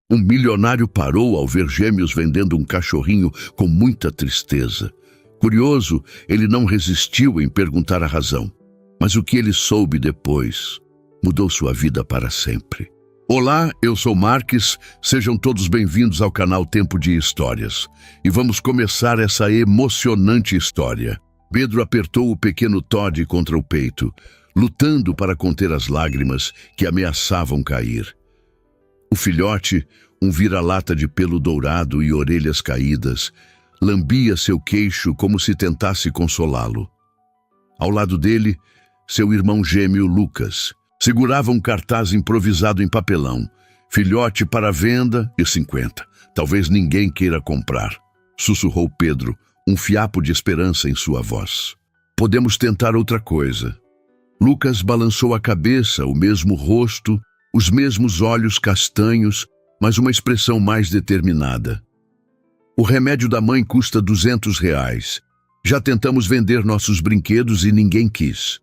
Um milionário parou ao ver gêmeos vendendo um cachorrinho com muita tristeza. Curioso, ele não resistiu em perguntar a razão. Mas o que ele soube depois mudou sua vida para sempre. Olá, eu sou Marques, sejam todos bem-vindos ao canal Tempo de Histórias. E vamos começar essa emocionante história. Pedro apertou o pequeno Todd contra o peito, lutando para conter as lágrimas que ameaçavam cair. O filhote, um vira-lata de pelo dourado e orelhas caídas, lambia seu queixo como se tentasse consolá-lo. Ao lado dele, seu irmão gêmeo Lucas segurava um cartaz improvisado em papelão. Filhote para venda e 50. Talvez ninguém queira comprar. Sussurrou Pedro, um fiapo de esperança em sua voz. Podemos tentar outra coisa. Lucas balançou a cabeça, o mesmo rosto, os mesmos olhos castanhos, mas uma expressão mais determinada. O remédio da mãe custa R$200. Já tentamos vender nossos brinquedos e ninguém quis.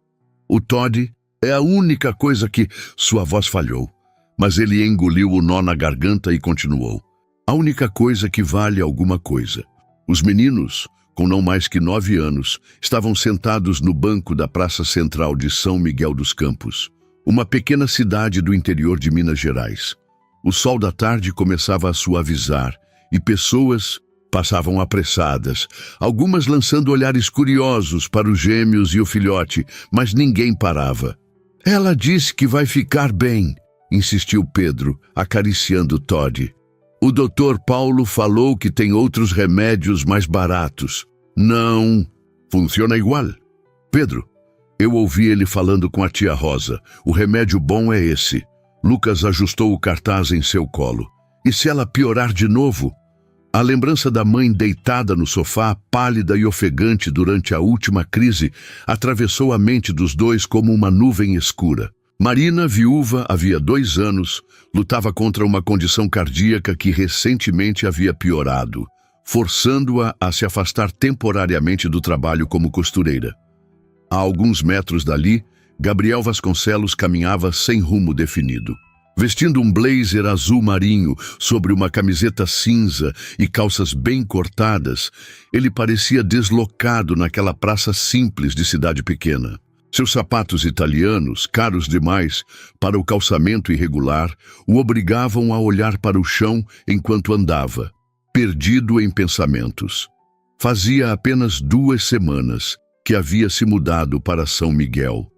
O Todd é a única coisa que... Sua voz falhou, mas ele engoliu o nó na garganta e continuou. A única coisa que vale alguma coisa. Os meninos, com não mais que 9 anos, estavam sentados no banco da Praça Central de São Miguel dos Campos, uma pequena cidade do interior de Minas Gerais. O sol da tarde começava a suavizar e pessoas passavam apressadas, algumas lançando olhares curiosos para os gêmeos e o filhote, mas ninguém parava. Ela disse que vai ficar bem, insistiu Pedro, acariciando Todd. O Dr. Paulo falou que tem outros remédios mais baratos. Não, funciona igual. Pedro, eu ouvi ele falando com a tia Rosa. O remédio bom é esse. Lucas ajustou o cartaz em seu colo. E se ela piorar de novo? A lembrança da mãe deitada no sofá, pálida e ofegante durante a última crise, atravessou a mente dos dois como uma nuvem escura. Marina, viúva havia 2 anos, lutava contra uma condição cardíaca que recentemente havia piorado, forçando-a a se afastar temporariamente do trabalho como costureira. A alguns metros dali, Gabriel Vasconcelos caminhava sem rumo definido. Vestindo um blazer azul marinho sobre uma camiseta cinza e calças bem cortadas, ele parecia deslocado naquela praça simples de cidade pequena. Seus sapatos italianos, caros demais para o calçamento irregular, o obrigavam a olhar para o chão enquanto andava, perdido em pensamentos. Fazia apenas 2 semanas que havia se mudado para São Miguel,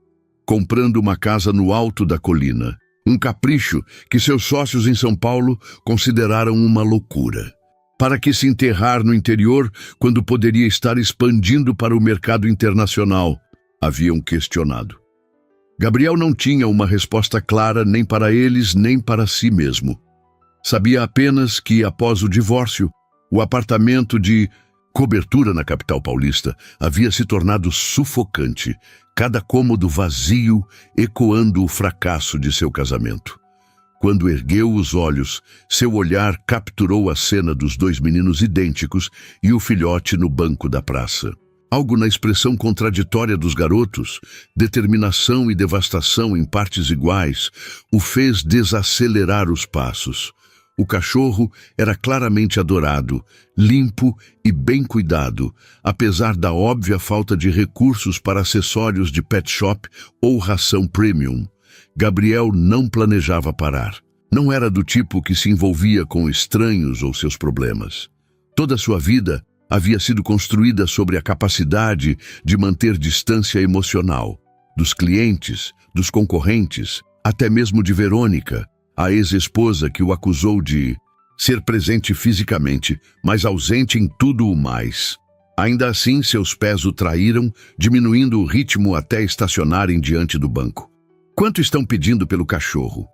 comprando uma casa no alto da colina. Um capricho que seus sócios em São Paulo consideraram uma loucura. Para que se enterrar no interior quando poderia estar expandindo para o mercado internacional? Haviam questionado. Gabriel não tinha uma resposta clara nem para eles nem para si mesmo. Sabia apenas que, após o divórcio, o apartamento de cobertura na capital paulista havia se tornado sufocante, cada cômodo vazio ecoando o fracasso de seu casamento. Quando ergueu os olhos, seu olhar capturou a cena dos 2 meninos idênticos e o filhote no banco da praça. Algo na expressão contraditória dos garotos, determinação e devastação em partes iguais, o fez desacelerar os passos. O cachorro era claramente adorado, limpo e bem cuidado, apesar da óbvia falta de recursos para acessórios de pet shop ou ração premium. Gabriel não planejava parar. Não era do tipo que se envolvia com estranhos ou seus problemas. Toda sua vida havia sido construída sobre a capacidade de manter distância emocional, dos clientes, dos concorrentes, até mesmo de Verônica, a ex-esposa que o acusou de ser presente fisicamente, mas ausente em tudo o mais. Ainda assim, seus pés o traíram, diminuindo o ritmo até estacionarem diante do banco. "Quanto estão pedindo pelo cachorro?"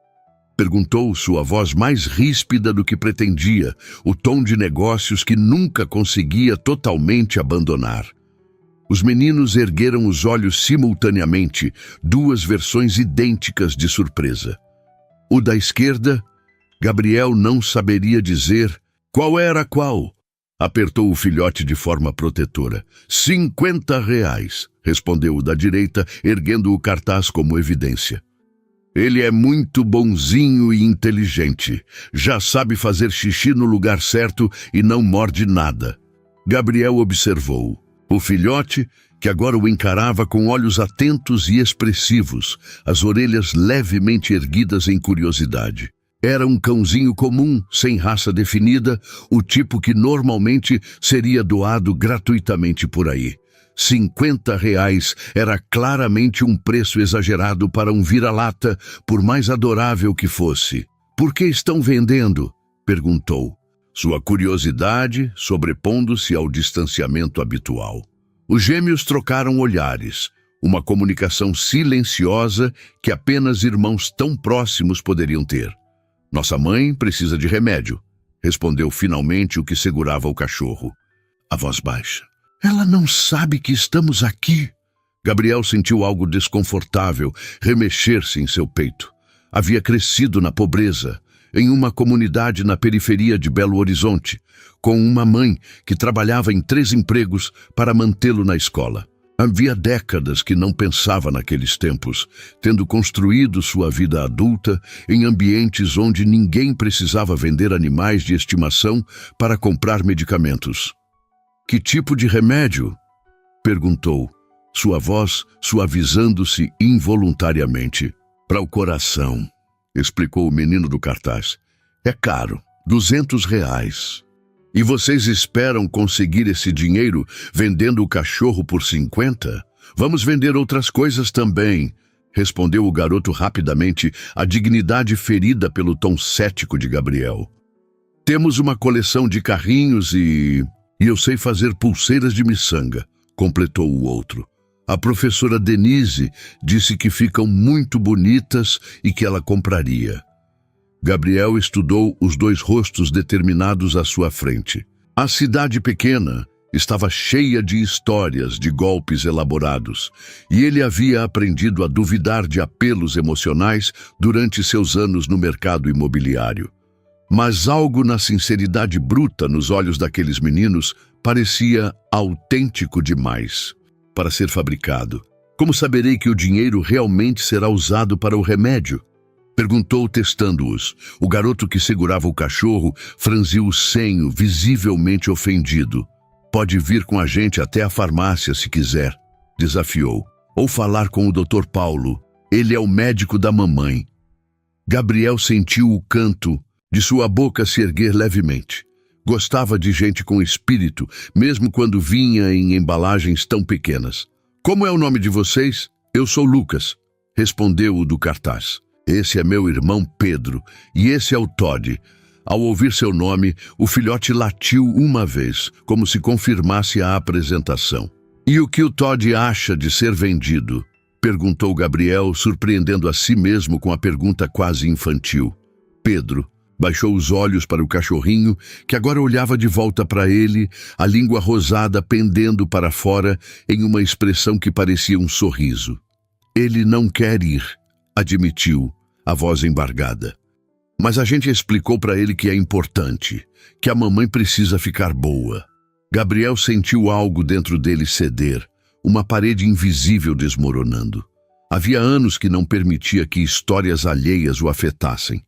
perguntou, sua voz mais ríspida do que pretendia, o tom de negócios que nunca conseguia totalmente abandonar. Os meninos ergueram os olhos simultaneamente, 2 versões idênticas de surpresa. O da esquerda, Gabriel não saberia dizer qual era qual. Apertou o filhote de forma protetora. R$50, respondeu o da direita, erguendo o cartaz como evidência. Ele é muito bonzinho e inteligente. Já sabe fazer xixi no lugar certo e não morde nada. Gabriel observou. O filhote, que agora o encarava com olhos atentos e expressivos, as orelhas levemente erguidas em curiosidade. Era um cãozinho comum, sem raça definida, o tipo que normalmente seria doado gratuitamente por aí. R$ 50 era claramente um preço exagerado para um vira-lata, por mais adorável que fosse. "Por que estão vendendo?" perguntou, sua curiosidade sobrepondo-se ao distanciamento habitual. Os gêmeos trocaram olhares, uma comunicação silenciosa que apenas irmãos tão próximos poderiam ter. "Nossa mãe precisa de remédio", respondeu finalmente o que segurava o cachorro. A voz baixa. "Ela não sabe que estamos aqui." Gabriel sentiu algo desconfortável remexer-se em seu peito. Havia crescido na pobreza, em uma comunidade na periferia de Belo Horizonte, com uma mãe que trabalhava em 3 empregos para mantê-lo na escola. Havia décadas que não pensava naqueles tempos, tendo construído sua vida adulta em ambientes onde ninguém precisava vender animais de estimação para comprar medicamentos. "Que tipo de remédio?" perguntou, sua voz suavizando-se involuntariamente. "Para o coração", explicou o menino do cartaz. "É caro, R$ 200. "E vocês esperam conseguir esse dinheiro vendendo o cachorro por 50? "Vamos vender outras coisas também", respondeu o garoto rapidamente, a dignidade ferida pelo tom cético de Gabriel. "Temos uma coleção de carrinhos e eu sei fazer pulseiras de miçanga", completou o outro. "A professora Denise disse que ficam muito bonitas e que ela compraria." Gabriel estudou os 2 rostos determinados à sua frente. A cidade pequena estava cheia de histórias de golpes elaborados, e ele havia aprendido a duvidar de apelos emocionais durante seus anos no mercado imobiliário. Mas algo na sinceridade bruta nos olhos daqueles meninos parecia autêntico demais para ser fabricado. "Como saberei que o dinheiro realmente será usado para o remédio?" perguntou, testando-os. O garoto que segurava o cachorro franziu o senho, visivelmente ofendido. "Pode vir com a gente até a farmácia se quiser", desafiou. "Ou falar com o Dr. Paulo. Ele é o médico da mamãe." Gabriel sentiu o canto de sua boca se erguer levemente. Gostava de gente com espírito, mesmo quando vinha em embalagens tão pequenas. "Como é o nome de vocês?" "Eu sou Lucas", respondeu o do cartaz. "Esse é meu irmão Pedro, e esse é o Todd." Ao ouvir seu nome, o filhote latiu uma vez, como se confirmasse a apresentação. "E o que o Todd acha de ser vendido?" perguntou Gabriel, surpreendendo a si mesmo com a pergunta quase infantil. Pedro baixou os olhos para o cachorrinho, que agora olhava de volta para ele, a língua rosada pendendo para fora em uma expressão que parecia um sorriso. "Ele não quer ir", admitiu, a voz embargada. "Mas a gente explicou para ele que é importante, que a mamãe precisa ficar boa." Gabriel sentiu algo dentro dele ceder, uma parede invisível desmoronando. Havia anos que não permitia que histórias alheias o afetassem.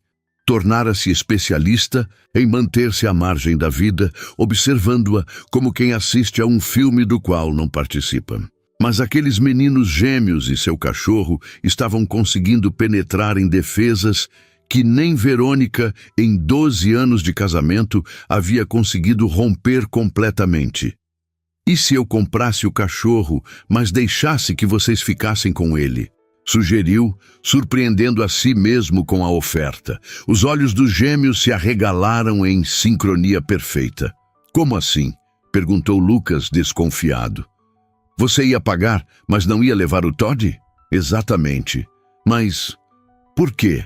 Tornara-se especialista em manter-se à margem da vida, observando-a como quem assiste a um filme do qual não participa. Mas aqueles meninos gêmeos e seu cachorro estavam conseguindo penetrar em defesas que nem Verônica, em 12 anos de casamento, havia conseguido romper completamente. "E se eu comprasse o cachorro, mas deixasse que vocês ficassem com ele?" sugeriu, surpreendendo a si mesmo com a oferta. Os olhos dos gêmeos se arregalaram em sincronia perfeita. "Como assim?" perguntou Lucas, desconfiado. "Você ia pagar, mas não ia levar o Todd?" "Exatamente. Mas por quê?"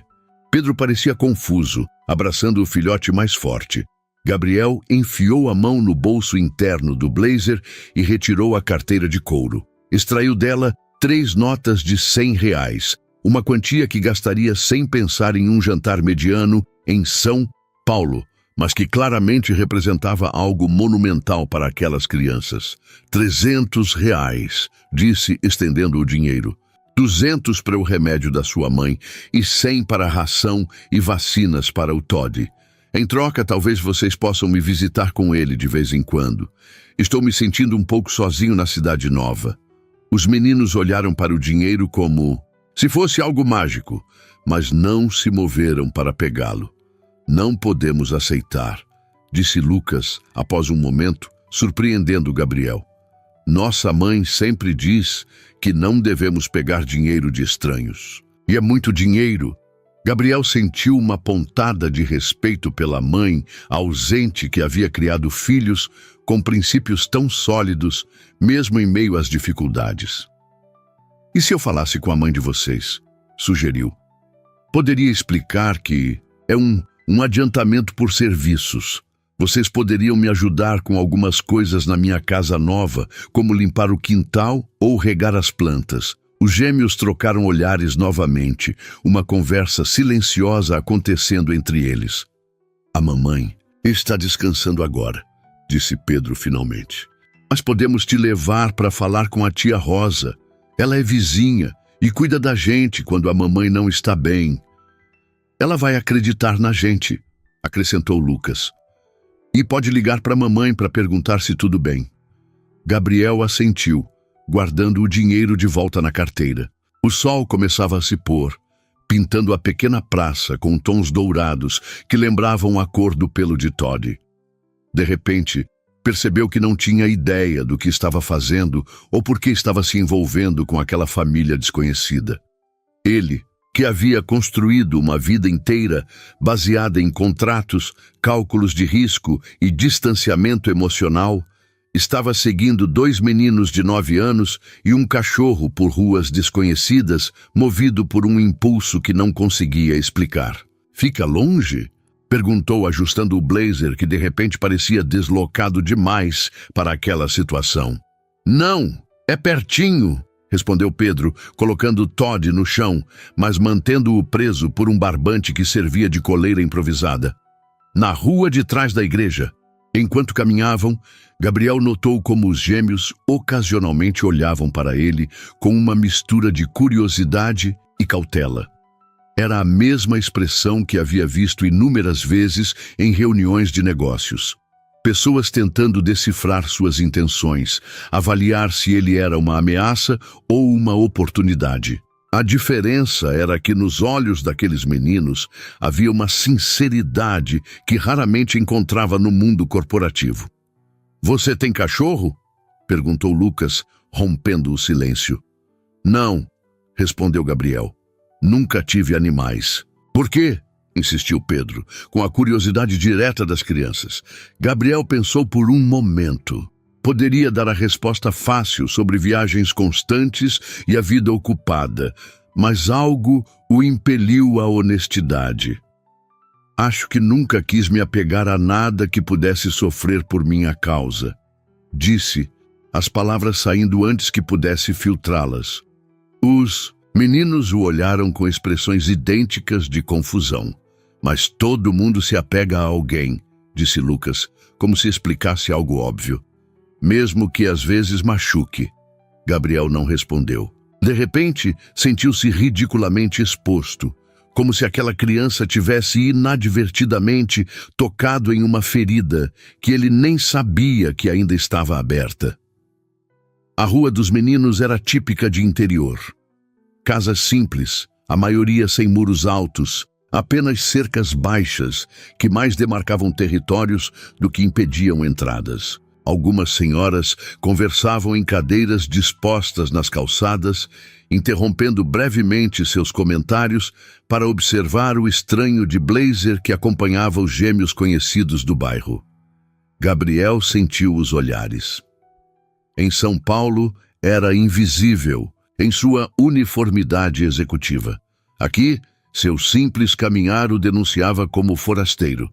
Pedro parecia confuso, abraçando o filhote mais forte. Gabriel enfiou a mão no bolso interno do blazer e retirou a carteira de couro. Extraiu dela 3 notas de R$ 100, uma quantia que gastaria sem pensar em um jantar mediano em São Paulo, mas que claramente representava algo monumental para aquelas crianças. R$ 300, disse, estendendo o dinheiro. 200 para o remédio da sua mãe e 100 para a ração e vacinas para o Todd. Em troca, talvez vocês possam me visitar com ele de vez em quando. Estou me sentindo um pouco sozinho na cidade nova. Os meninos olharam para o dinheiro como se fosse algo mágico, mas não se moveram para pegá-lo. Não podemos aceitar, disse Lucas após um momento, surpreendendo Gabriel. Nossa mãe sempre diz que não devemos pegar dinheiro de estranhos. E é muito dinheiro. Gabriel sentiu uma pontada de respeito pela mãe ausente que havia criado filhos com princípios tão sólidos, mesmo em meio às dificuldades. E se eu falasse com a mãe de vocês? Sugeriu. Poderia explicar que é um adiantamento por serviços. Vocês poderiam me ajudar com algumas coisas na minha casa nova, como limpar o quintal ou regar as plantas. Os gêmeos trocaram olhares novamente, uma conversa silenciosa acontecendo entre eles. A mamãe está descansando agora, disse Pedro finalmente. Mas podemos te levar para falar com a tia Rosa. Ela é vizinha e cuida da gente quando a mamãe não está bem. Ela vai acreditar na gente, acrescentou Lucas. E pode ligar para a mamãe para perguntar se tudo bem. Gabriel assentiu, guardando o dinheiro de volta na carteira. O sol começava a se pôr, pintando a pequena praça com tons dourados que lembravam a cor do pelo de Todd. De repente, percebeu que não tinha ideia do que estava fazendo ou por que estava se envolvendo com aquela família desconhecida. Ele, que havia construído uma vida inteira baseada em contratos, cálculos de risco e distanciamento emocional, estava seguindo 2 meninos de 9 anos e um cachorro por ruas desconhecidas, movido por um impulso que não conseguia explicar. Fica longe? Perguntou, ajustando o blazer que de repente parecia deslocado demais para aquela situação. Não, é pertinho, respondeu Pedro, colocando Todd no chão, mas mantendo-o preso por um barbante que servia de coleira improvisada. Na rua de trás da igreja. Enquanto caminhavam, Gabriel notou como os gêmeos ocasionalmente olhavam para ele com uma mistura de curiosidade e cautela. Era a mesma expressão que havia visto inúmeras vezes em reuniões de negócios. Pessoas tentando decifrar suas intenções, avaliar se ele era uma ameaça ou uma oportunidade. A diferença era que nos olhos daqueles meninos havia uma sinceridade que raramente encontrava no mundo corporativo. "Você tem cachorro?" perguntou Lucas, rompendo o silêncio. "Não", respondeu Gabriel. "Nunca tive animais." "Por quê?" insistiu Pedro, com a curiosidade direta das crianças. Gabriel pensou por um momento. Poderia dar a resposta fácil sobre viagens constantes e a vida ocupada, mas algo o impeliu à honestidade. "Acho que nunca quis me apegar a nada que pudesse sofrer por minha causa", disse, as palavras saindo antes que pudesse filtrá-las. Os meninos o olharam com expressões idênticas de confusão. "Mas todo mundo se apega a alguém", disse Lucas, como se explicasse algo óbvio. "Mesmo que às vezes machuque." Gabriel não respondeu. De repente, sentiu-se ridiculamente exposto, como se aquela criança tivesse inadvertidamente tocado em uma ferida que ele nem sabia que ainda estava aberta. A rua dos meninos era típica de interior. Casas simples, a maioria sem muros altos, apenas cercas baixas que mais demarcavam territórios do que impediam entradas. Algumas senhoras conversavam em cadeiras dispostas nas calçadas, interrompendo brevemente seus comentários para observar o estranho de blazer que acompanhava os gêmeos conhecidos do bairro. Gabriel sentiu os olhares. Em São Paulo, era invisível, em sua uniformidade executiva. Aqui, seu simples caminhar o denunciava como forasteiro.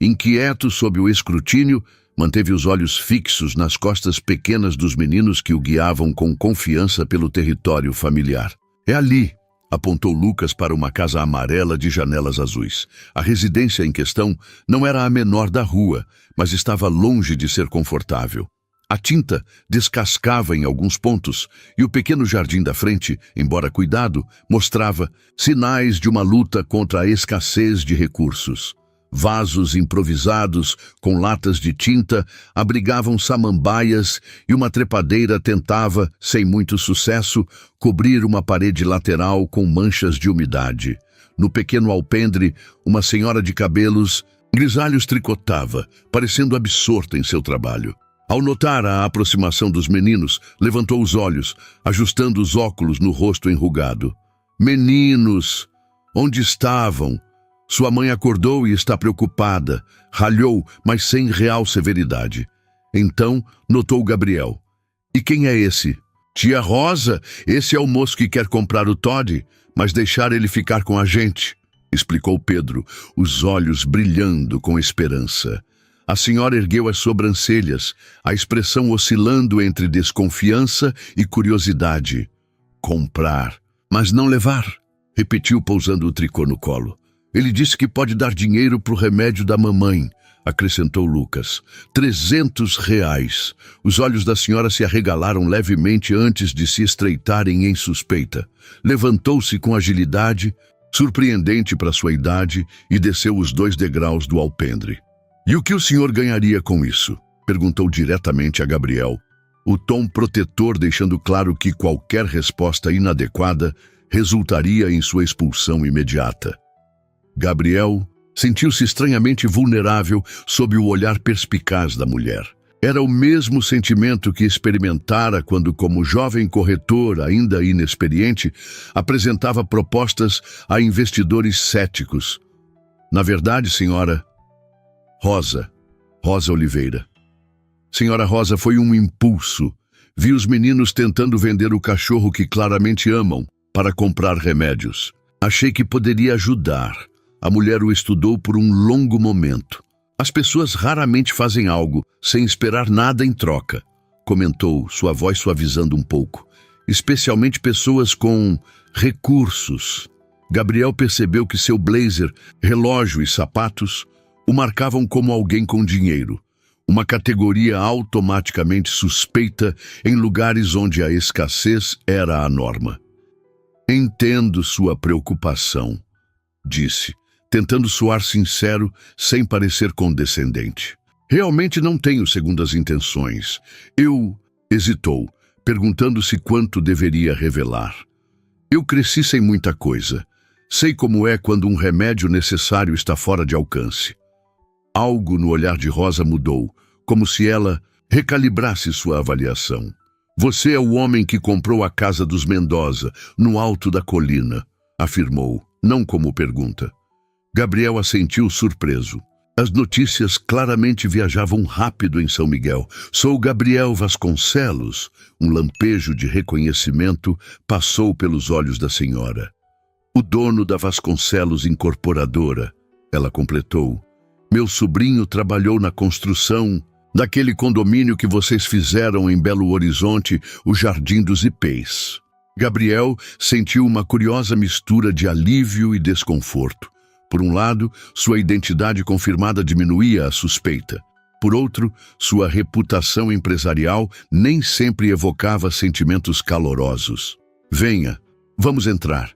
Inquieto sob o escrutínio, manteve os olhos fixos nas costas pequenas dos meninos que o guiavam com confiança pelo território familiar. "É ali", apontou Lucas para uma casa amarela de janelas azuis. A residência em questão não era a menor da rua, mas estava longe de ser confortável. A tinta descascava em alguns pontos e o pequeno jardim da frente, embora cuidado, mostrava sinais de uma luta contra a escassez de recursos. Vasos improvisados com latas de tinta abrigavam samambaias e uma trepadeira tentava, sem muito sucesso, cobrir uma parede lateral com manchas de umidade. No pequeno alpendre, uma senhora de cabelos grisalhos tricotava, parecendo absorta em seu trabalho. Ao notar a aproximação dos meninos, levantou os olhos, ajustando os óculos no rosto enrugado. Meninos! Onde estavam? Sua mãe acordou e está preocupada. Ralhou, mas sem real severidade. Então, notou Gabriel. E quem é esse? Tia Rosa, esse é o moço que quer comprar o Todd, mas deixar ele ficar com a gente, explicou Pedro, os olhos brilhando com esperança. A senhora ergueu as sobrancelhas, a expressão oscilando entre desconfiança e curiosidade. Comprar, mas não levar, repetiu pousando o tricô no colo. Ele disse que pode dar dinheiro para o remédio da mamãe, acrescentou Lucas. R$ 300. Os olhos da senhora se arregalaram levemente antes de se estreitarem em suspeita. Levantou-se com agilidade, surpreendente para sua idade, e desceu os 2 degraus do alpendre. E o que o senhor ganharia com isso? Perguntou diretamente a Gabriel, o tom protetor deixando claro que qualquer resposta inadequada resultaria em sua expulsão imediata. Gabriel sentiu-se estranhamente vulnerável sob o olhar perspicaz da mulher. Era o mesmo sentimento que experimentara quando, como jovem corretor ainda inexperiente, apresentava propostas a investidores céticos. Na verdade, senhora... Rosa Oliveira. Senhora Rosa, foi um impulso. Vi os meninos tentando vender o cachorro que claramente amam para comprar remédios. Achei que poderia ajudar. A mulher o estudou por um longo momento. As pessoas raramente fazem algo sem esperar nada em troca, comentou, sua voz suavizando um pouco. Especialmente pessoas com recursos. Gabriel percebeu que seu blazer, relógio e sapatos o marcavam como alguém com dinheiro, uma categoria automaticamente suspeita em lugares onde a escassez era a norma. Entendo sua preocupação, disse, tentando soar sincero sem parecer condescendente. Realmente não tenho segundas intenções. Hesitou, perguntando-se quanto deveria revelar. Eu cresci sem muita coisa. Sei como é quando um remédio necessário está fora de alcance. Algo no olhar de Rosa mudou, como se ela recalibrasse sua avaliação. Você é o homem que comprou a casa dos Mendoza, no alto da colina, afirmou, não como pergunta. Gabriel assentiu surpreso. As notícias claramente viajavam rápido em São Miguel. Sou Gabriel Vasconcelos. Um lampejo de reconhecimento passou pelos olhos da senhora. O dono da Vasconcelos Incorporadora, ela completou. Meu sobrinho trabalhou na construção daquele condomínio que vocês fizeram em Belo Horizonte, o Jardim dos Ipês. Gabriel sentiu uma curiosa mistura de alívio e desconforto. Por um lado, sua identidade confirmada diminuía a suspeita. Por outro, sua reputação empresarial nem sempre evocava sentimentos calorosos. Venha, vamos entrar,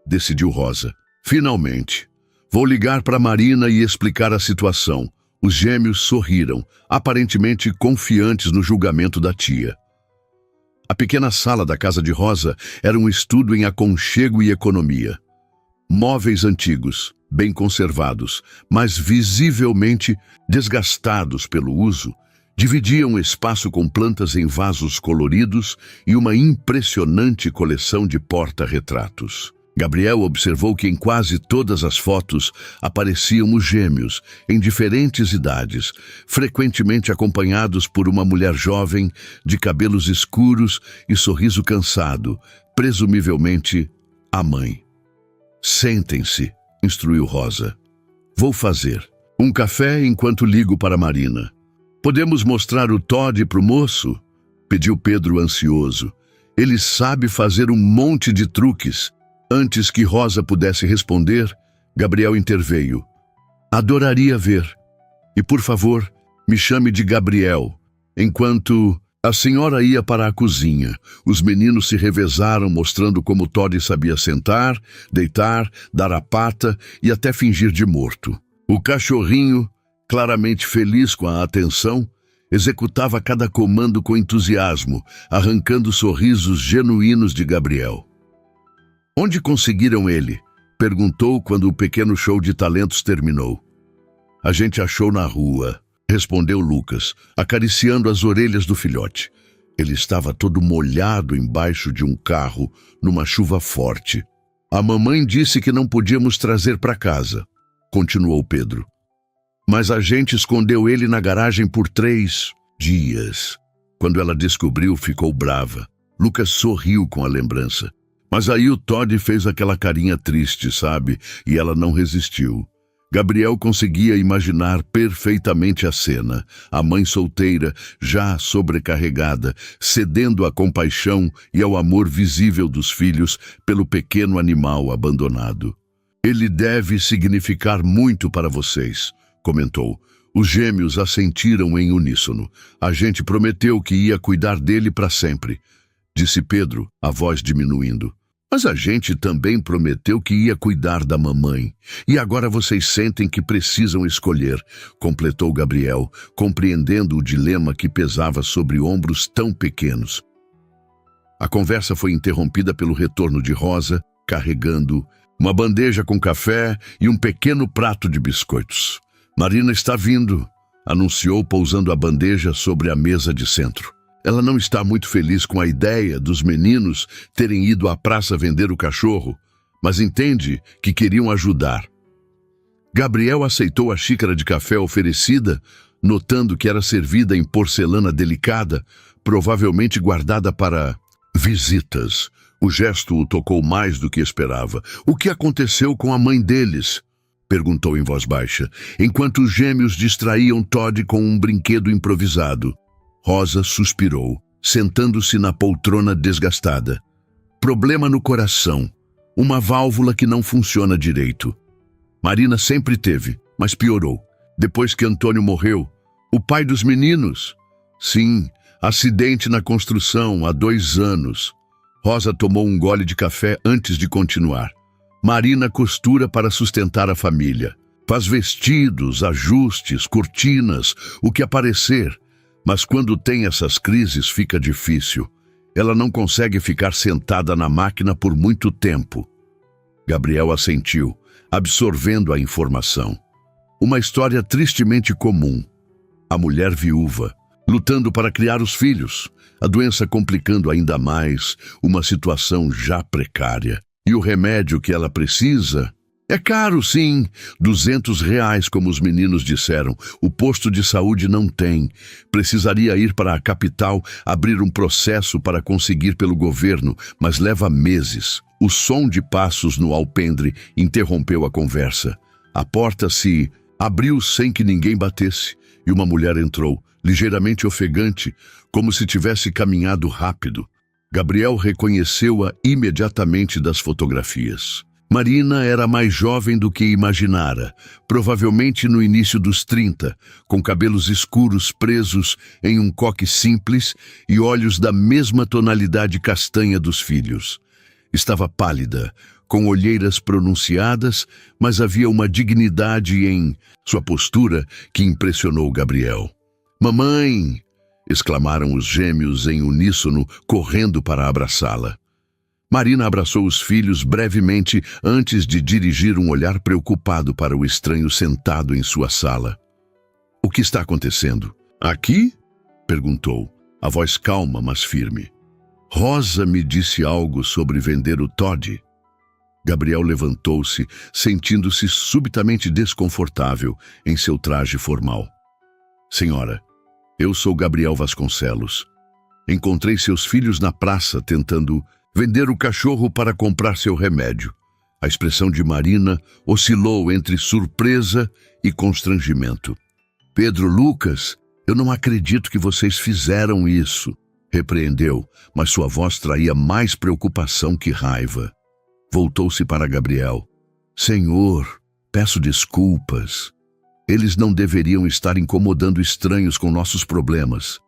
decidiu Rosa. Finalmente. Vou ligar para Marina e explicar a situação. Os gêmeos sorriram, aparentemente confiantes no julgamento da tia. A pequena sala da casa de Rosa era um estudo em aconchego e economia. Móveis antigos, bem conservados, mas visivelmente desgastados pelo uso, dividiam o espaço com plantas em vasos coloridos e uma impressionante coleção de porta-retratos. Gabriel observou que em quase todas as fotos apareciam os gêmeos, em diferentes idades, frequentemente acompanhados por uma mulher jovem, de cabelos escuros e sorriso cansado, presumivelmente a mãe. Sentem-se, instruiu Rosa. Vou fazer um café enquanto ligo para Marina. Podemos mostrar o Todd para o moço? Pediu Pedro ansioso. Ele sabe fazer um monte de truques. Antes que Rosa pudesse responder, Gabriel interveio. Adoraria ver. E por favor, me chame de Gabriel. Enquanto a senhora ia para a cozinha, os meninos se revezaram mostrando como Todd sabia sentar, deitar, dar a pata e até fingir de morto. O cachorrinho, claramente feliz com a atenção, executava cada comando com entusiasmo, arrancando sorrisos genuínos de Gabriel. "Onde conseguiram ele?" perguntou quando o pequeno show de talentos terminou. "A gente achou na rua", respondeu Lucas, acariciando as orelhas do filhote. Ele estava todo molhado embaixo de um carro, numa chuva forte. "A mamãe disse que não podíamos trazer para casa", continuou Pedro. "Mas a gente escondeu ele na garagem por 3 dias. Quando ela descobriu, ficou brava." Lucas sorriu com a lembrança. Mas aí o Todd fez aquela carinha triste, sabe? E ela não resistiu. Gabriel conseguia imaginar perfeitamente a cena. A mãe solteira, já sobrecarregada, cedendo à compaixão e ao amor visível dos filhos pelo pequeno animal abandonado. "Ele deve significar muito para vocês", comentou. Os gêmeos assentiram em uníssono. "A gente prometeu que ia cuidar dele para sempre", disse Pedro, a voz diminuindo. "Mas a gente também prometeu que ia cuidar da mamãe. E agora vocês sentem que precisam escolher", completou Gabriel, compreendendo o dilema que pesava sobre ombros tão pequenos. A conversa foi interrompida pelo retorno de Rosa, carregando uma bandeja com café e um pequeno prato de biscoitos. "Marina está vindo", anunciou, pousando a bandeja sobre a mesa de centro. Ela não está muito feliz com a ideia dos meninos terem ido à praça vender o cachorro, mas entende que queriam ajudar. Gabriel aceitou a xícara de café oferecida, notando que era servida em porcelana delicada, provavelmente guardada para visitas. O gesto o tocou mais do que esperava. "O que aconteceu com a mãe deles?" perguntou em voz baixa, enquanto os gêmeos distraíam Todd com um brinquedo improvisado. Rosa suspirou, sentando-se na poltrona desgastada. "Problema no coração. Uma válvula que não funciona direito. Marina sempre teve, mas piorou. Depois que Antônio morreu, o pai dos meninos. Sim, acidente na construção há 2 anos. Rosa tomou um gole de café antes de continuar. "Marina costura para sustentar a família. Faz vestidos, ajustes, cortinas, o que aparecer. Mas quando tem essas crises fica difícil. Ela não consegue ficar sentada na máquina por muito tempo." Gabriel assentiu, absorvendo a informação. Uma história tristemente comum. A mulher viúva, lutando para criar os filhos, a doença complicando ainda mais uma situação já precária. E o remédio que ela precisa é caro, sim, R$ 200, como os meninos disseram. O posto de saúde não tem. Precisaria ir para a capital, abrir um processo para conseguir pelo governo, mas leva meses. O som de passos no alpendre interrompeu a conversa. A porta se abriu sem que ninguém batesse, e uma mulher entrou, ligeiramente ofegante, como se tivesse caminhado rápido. Gabriel reconheceu-a imediatamente das fotografias. Marina era mais jovem do que imaginara, provavelmente no início dos 30, com cabelos escuros presos em um coque simples e olhos da mesma tonalidade castanha dos filhos. Estava pálida, com olheiras pronunciadas, mas havia uma dignidade em sua postura que impressionou Gabriel. "Mamãe!" exclamaram os gêmeos em uníssono, correndo para abraçá-la. Marina abraçou os filhos brevemente antes de dirigir um olhar preocupado para o estranho sentado em sua sala. "O que está acontecendo?" "Aqui?" perguntou, a voz calma, mas firme. "Rosa me disse algo sobre vender o Todd." Gabriel levantou-se, sentindo-se subitamente desconfortável em seu traje formal. "Senhora, eu sou Gabriel Vasconcelos. Encontrei seus filhos na praça tentando vender o cachorro para comprar seu remédio." A expressão de Marina oscilou entre surpresa e constrangimento. "Pedro, Lucas, eu não acredito que vocês fizeram isso", repreendeu, mas sua voz traía mais preocupação que raiva. Voltou-se para Gabriel. "Senhor, peço desculpas. Eles não deveriam estar incomodando estranhos com nossos problemas."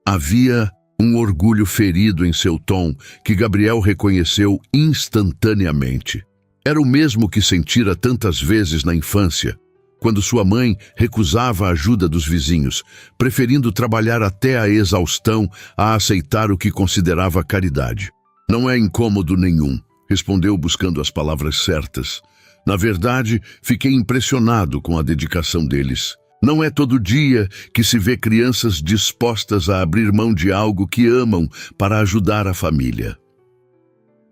Havia um orgulho ferido em seu tom que Gabriel reconheceu instantaneamente. Era o mesmo que sentira tantas vezes na infância, quando sua mãe recusava a ajuda dos vizinhos, preferindo trabalhar até a exaustão a aceitar o que considerava caridade. Não é incômodo nenhum, respondeu buscando as palavras certas. Na verdade, fiquei impressionado com a dedicação deles. Não é todo dia que se vê crianças dispostas a abrir mão de algo que amam para ajudar a família.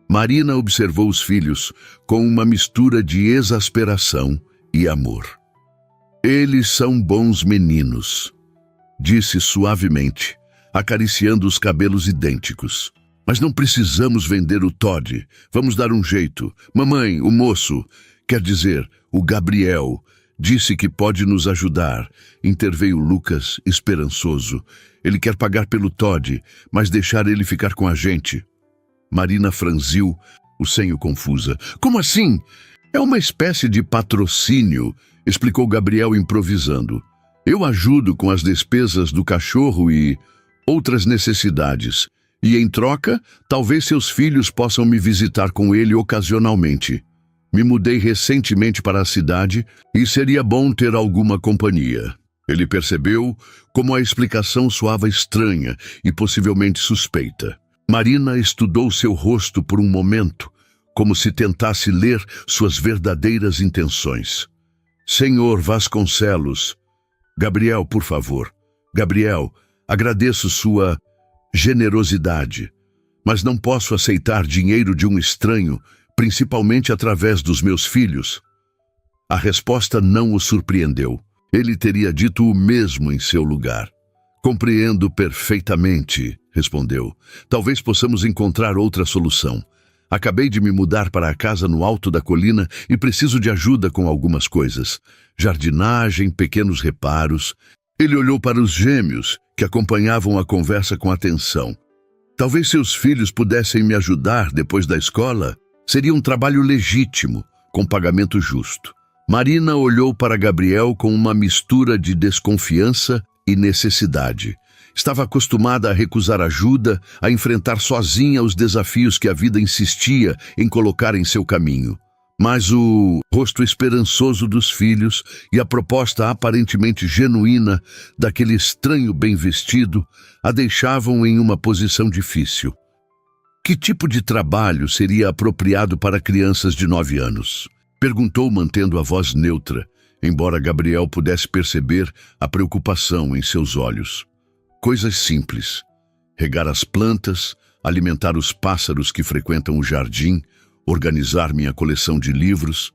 Marina observou os filhos com uma mistura de exasperação e amor. Eles são bons meninos, disse suavemente, acariciando os cabelos idênticos. Mas não precisamos vender o Todd. Vamos dar um jeito. Mamãe, o moço, quer dizer, o Gabriel, disse que pode nos ajudar. Interveio Lucas, esperançoso. Ele quer pagar pelo Todd, mas deixar ele ficar com a gente. Marina franziu o senho confusa. Como assim? É uma espécie de patrocínio, explicou Gabriel improvisando. Eu ajudo com as despesas do cachorro e outras necessidades. E em troca, talvez seus filhos possam me visitar com ele ocasionalmente. Me mudei recentemente para a cidade e seria bom ter alguma companhia. Ele percebeu como a explicação soava estranha e possivelmente suspeita. Marina estudou seu rosto por um momento, como se tentasse ler suas verdadeiras intenções. Senhor Vasconcelos, Gabriel, por favor. Gabriel, agradeço sua generosidade, mas não posso aceitar dinheiro de um estranho, principalmente através dos meus filhos. A resposta não o surpreendeu. Ele teria dito o mesmo em seu lugar. Compreendo perfeitamente, respondeu. Talvez possamos encontrar outra solução. Acabei de me mudar para a casa no alto da colina e preciso de ajuda com algumas coisas. Jardinagem, pequenos reparos. Ele olhou para os gêmeos, que acompanhavam a conversa com atenção. Talvez seus filhos pudessem me ajudar depois da escola? Seria um trabalho legítimo, com pagamento justo. Marina olhou para Gabriel com uma mistura de desconfiança e necessidade. Estava acostumada a recusar ajuda, a enfrentar sozinha os desafios que a vida insistia em colocar em seu caminho. Mas o rosto esperançoso dos filhos e a proposta aparentemente genuína daquele estranho bem vestido a deixavam em uma posição difícil. Que tipo de trabalho seria apropriado para crianças de 9 anos? Perguntou mantendo a voz neutra, embora Gabriel pudesse perceber a preocupação em seus olhos. Coisas simples. Regar as plantas, alimentar os pássaros que frequentam o jardim, organizar minha coleção de livros.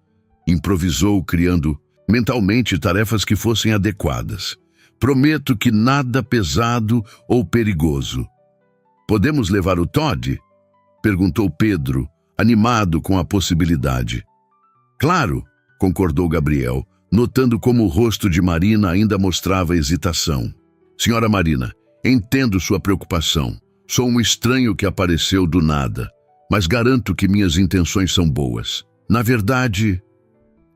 Improvisou, criando mentalmente tarefas que fossem adequadas. Prometo que nada pesado ou perigoso. Podemos levar o Todd? Perguntou Pedro, animado com a possibilidade. Claro, concordou Gabriel, notando como o rosto de Marina ainda mostrava hesitação. Senhora Marina, entendo sua preocupação. Sou um estranho que apareceu do nada, mas garanto que minhas intenções são boas. Na verdade,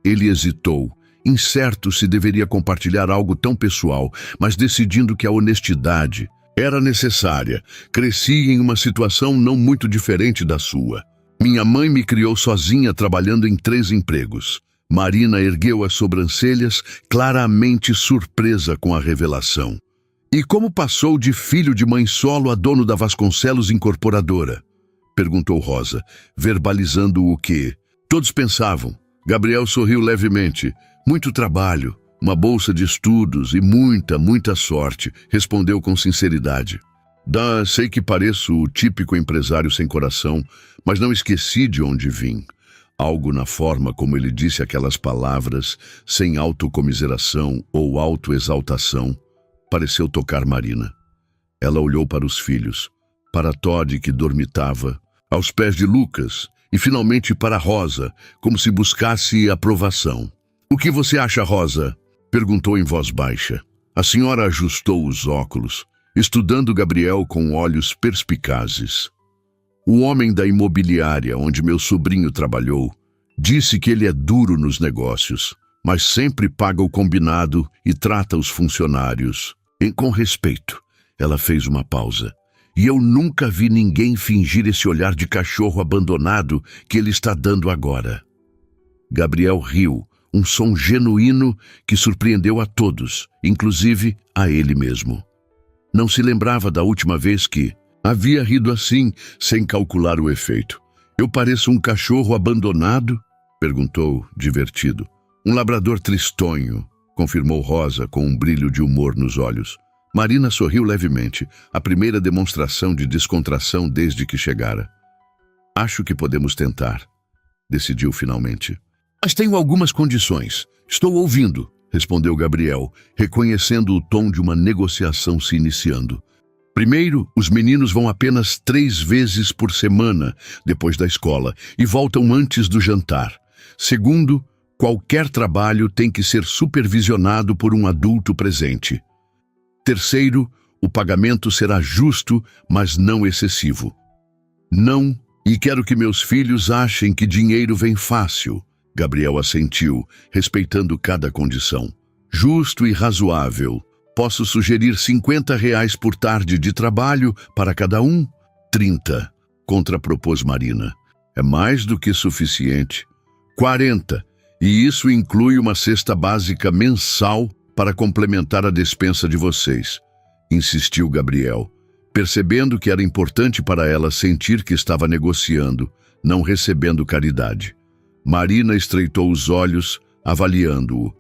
ele hesitou, incerto se deveria compartilhar algo tão pessoal, mas decidindo que a honestidade era necessária. Cresci em uma situação não muito diferente da sua. Minha mãe me criou sozinha trabalhando em 3 empregos. Marina ergueu as sobrancelhas, claramente surpresa com a revelação. E como passou de filho de mãe solo a dono da Vasconcelos Incorporadora? Perguntou Rosa, verbalizando o que todos pensavam. Gabriel sorriu levemente. Muito trabalho, uma bolsa de estudos e muita sorte, respondeu com sinceridade. Sei que pareço o típico empresário sem coração, mas não esqueci de onde vim. Algo na forma como ele disse aquelas palavras, sem autocomiseração ou autoexaltação, pareceu tocar Marina. Ela olhou para os filhos, para Todd que dormitava, aos pés de Lucas, e finalmente para Rosa, como se buscasse aprovação. O que você acha, Rosa? Perguntou em voz baixa. A senhora ajustou os óculos, estudando Gabriel com olhos perspicazes. O homem da imobiliária onde meu sobrinho trabalhou disse que ele é duro nos negócios, mas sempre paga o combinado e trata os funcionários com respeito. Ela fez uma pausa. E eu nunca vi ninguém fingir esse olhar de cachorro abandonado que ele está dando agora. Gabriel riu, um som genuíno que surpreendeu a todos, inclusive a ele mesmo. Não se lembrava da última vez que havia rido assim, sem calcular o efeito. Eu pareço um cachorro abandonado? Perguntou, divertido. Um labrador tristonho, confirmou Rosa com um brilho de humor nos olhos. Marina sorriu levemente, a primeira demonstração de descontração desde que chegara. Acho que podemos tentar, decidiu finalmente. Mas tenho algumas condições. Estou ouvindo, respondeu Gabriel, reconhecendo o tom de uma negociação se iniciando. Primeiro, os meninos vão apenas 3 vezes por semana depois da escola e voltam antes do jantar. Segundo, qualquer trabalho tem que ser supervisionado por um adulto presente. Terceiro, o pagamento será justo, mas não excessivo. Não, e quero que meus filhos achem que dinheiro vem fácil. Gabriel assentiu, respeitando cada condição. Justo e razoável. Posso sugerir R$ 50 por tarde de trabalho para cada um? 30, contrapropôs Marina. É mais do que suficiente. 40, e isso inclui uma cesta básica mensal para complementar a despensa de vocês, insistiu Gabriel, percebendo que era importante para ela sentir que estava negociando, não recebendo caridade. Marina estreitou os olhos, avaliando-o.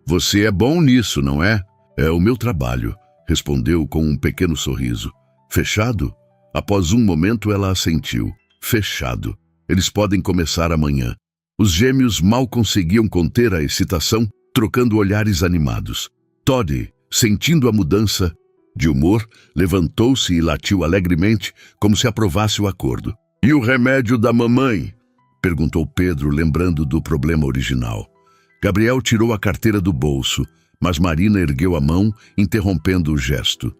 Você é bom nisso, não é? É o meu trabalho, respondeu com um pequeno sorriso. Fechado? Após um momento ela assentiu. Fechado. Eles podem começar amanhã. Os gêmeos mal conseguiam conter a excitação, trocando olhares animados. Toddy, sentindo a mudança de humor, levantou-se e latiu alegremente, como se aprovasse o acordo. E o remédio da mamãe? Perguntou Pedro, lembrando do problema original. Gabriel tirou a carteira do bolso, mas Marina ergueu a mão, interrompendo o gesto.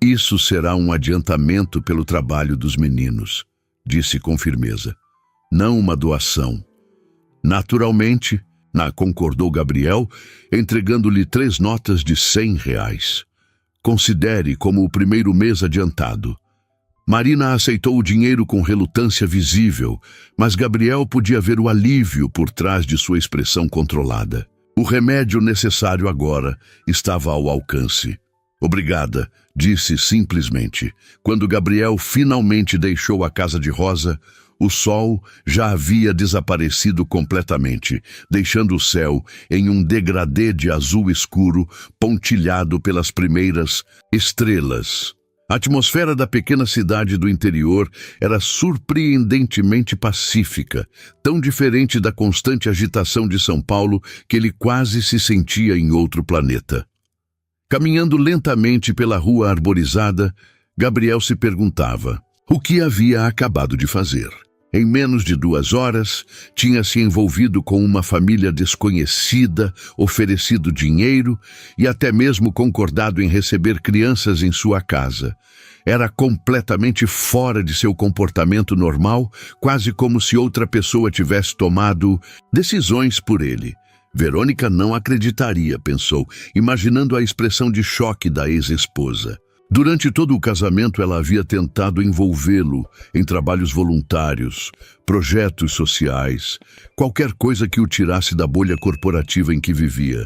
Isso será um adiantamento pelo trabalho dos meninos, disse com firmeza. Não uma doação. Naturalmente, concordou Gabriel, entregando-lhe 3 notas de R$ 100. Considere como o primeiro mês adiantado. Marina aceitou o dinheiro com relutância visível, mas Gabriel podia ver o alívio por trás de sua expressão controlada. O remédio necessário agora estava ao alcance. Obrigada, disse simplesmente. Quando Gabriel finalmente deixou a casa de Rosa, o sol já havia desaparecido completamente, deixando o céu em um degradê de azul escuro, pontilhado pelas primeiras estrelas. A atmosfera da pequena cidade do interior era surpreendentemente pacífica, tão diferente da constante agitação de São Paulo que ele quase se sentia em outro planeta. Caminhando lentamente pela rua arborizada, Gabriel se perguntava o que havia acabado de fazer. Em menos de 2 horas, tinha se envolvido com uma família desconhecida, oferecido dinheiro e até mesmo concordado em receber crianças em sua casa. Era completamente fora de seu comportamento normal, quase como se outra pessoa tivesse tomado decisões por ele. Verônica não acreditaria, pensou, imaginando a expressão de choque da ex-esposa. Durante todo o casamento, ela havia tentado envolvê-lo em trabalhos voluntários, projetos sociais, qualquer coisa que o tirasse da bolha corporativa em que vivia.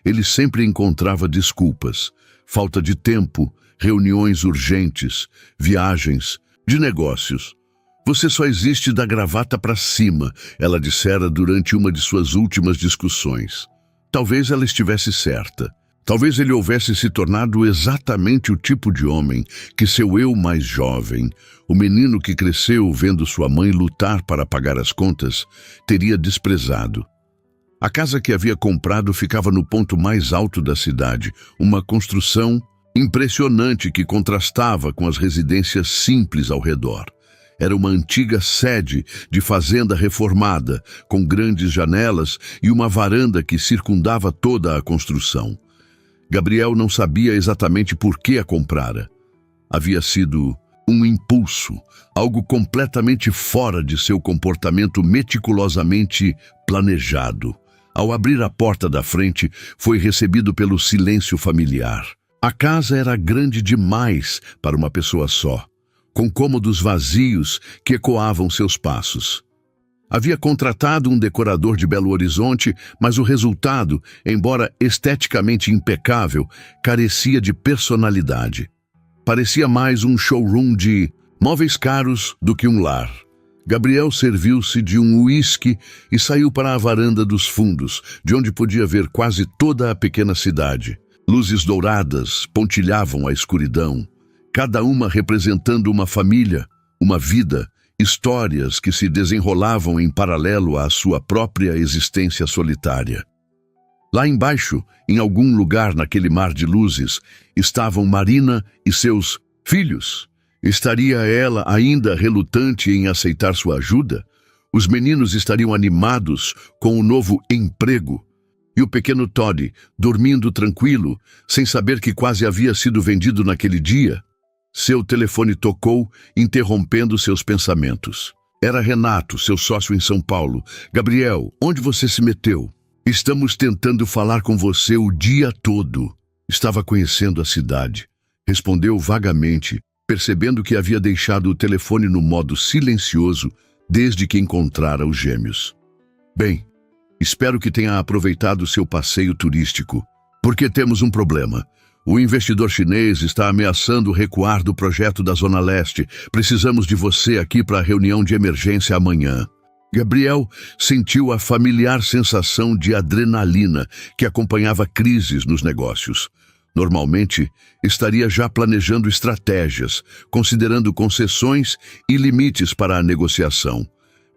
Ele sempre encontrava desculpas, falta de tempo, reuniões urgentes, viagens, de negócios. Você só existe da gravata para cima, ela dissera durante uma de suas últimas discussões. Talvez ela estivesse certa. Talvez ele houvesse se tornado exatamente o tipo de homem que seu eu mais jovem, o menino que cresceu vendo sua mãe lutar para pagar as contas, teria desprezado. A casa que havia comprado ficava no ponto mais alto da cidade, uma construção impressionante que contrastava com as residências simples ao redor. Era uma antiga sede de fazenda reformada, com grandes janelas e uma varanda que circundava toda a construção. Gabriel não sabia exatamente por que a comprara. Havia sido um impulso, algo completamente fora de seu comportamento meticulosamente planejado. Ao abrir a porta da frente, foi recebido pelo silêncio familiar. A casa era grande demais para uma pessoa só, com cômodos vazios que ecoavam seus passos. Havia contratado um decorador de Belo Horizonte, mas o resultado, embora esteticamente impecável, carecia de personalidade. Parecia mais um showroom de móveis caros do que um lar. Gabriel serviu-se de um uísque e saiu para a varanda dos fundos, de onde podia ver quase toda a pequena cidade. Luzes douradas pontilhavam a escuridão, cada uma representando uma família, uma vida, histórias que se desenrolavam em paralelo à sua própria existência solitária. Lá embaixo, em algum lugar naquele mar de luzes, estavam Marina e seus filhos. Estaria ela ainda relutante em aceitar sua ajuda? Os meninos estariam animados com o novo emprego. E o pequeno Todd, dormindo tranquilo, sem saber que quase havia sido vendido naquele dia? Seu telefone tocou, interrompendo seus pensamentos. Era Renato, seu sócio em São Paulo. Gabriel, onde você se meteu? Estamos tentando falar com você o dia todo. Estava conhecendo a cidade. Respondeu vagamente, percebendo que havia deixado o telefone no modo silencioso desde que encontrara os gêmeos. Bem, espero que tenha aproveitado seu passeio turístico, porque temos um problema. O investidor chinês está ameaçando recuar do projeto da Zona Leste. Precisamos de você aqui para a reunião de emergência amanhã. Gabriel sentiu a familiar sensação de adrenalina que acompanhava crises nos negócios. Normalmente, estaria já planejando estratégias, considerando concessões e limites para a negociação.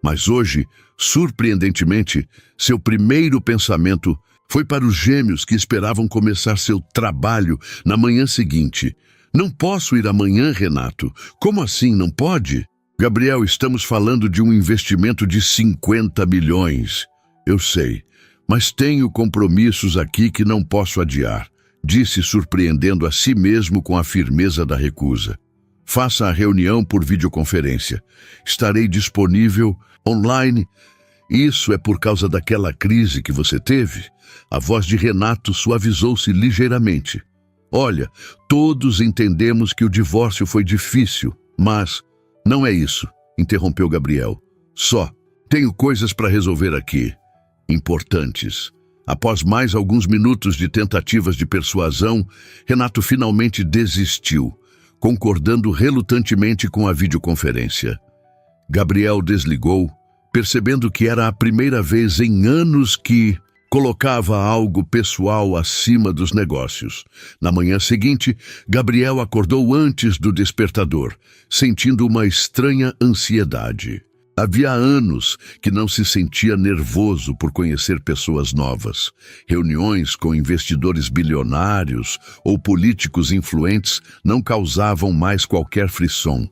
Mas hoje, surpreendentemente, seu primeiro pensamento foi para os gêmeos que esperavam começar seu trabalho na manhã seguinte. Não posso ir amanhã, Renato. Como assim, não pode? Gabriel, estamos falando de um investimento de 50 milhões. Eu sei, mas tenho compromissos aqui que não posso adiar, disse surpreendendo a si mesmo com a firmeza da recusa. Faça a reunião por videoconferência. Estarei disponível online. Isso é por causa daquela crise que você teve? A voz de Renato suavizou-se ligeiramente. Olha, todos entendemos que o divórcio foi difícil, mas não é isso, interrompeu Gabriel. Só tenho coisas para resolver aqui, importantes. Após mais alguns minutos de tentativas de persuasão, Renato finalmente desistiu, concordando relutantemente com a videoconferência. Gabriel desligou, percebendo que era a primeira vez em anos que colocava algo pessoal acima dos negócios. Na manhã seguinte, Gabriel acordou antes do despertador, sentindo uma estranha ansiedade. Havia anos que não se sentia nervoso por conhecer pessoas novas. Reuniões com investidores bilionários ou políticos influentes não causavam mais qualquer frisson.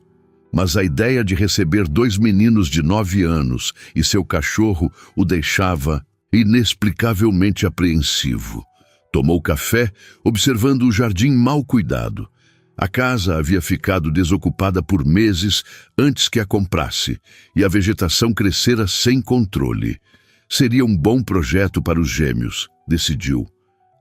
Mas a ideia de receber 2 meninos de 9 anos e seu cachorro o deixava inexplicavelmente apreensivo. Tomou café, observando o jardim mal cuidado. A casa havia ficado desocupada por meses antes que a comprasse, e a vegetação crescera sem controle. Seria um bom projeto para os gêmeos, decidiu.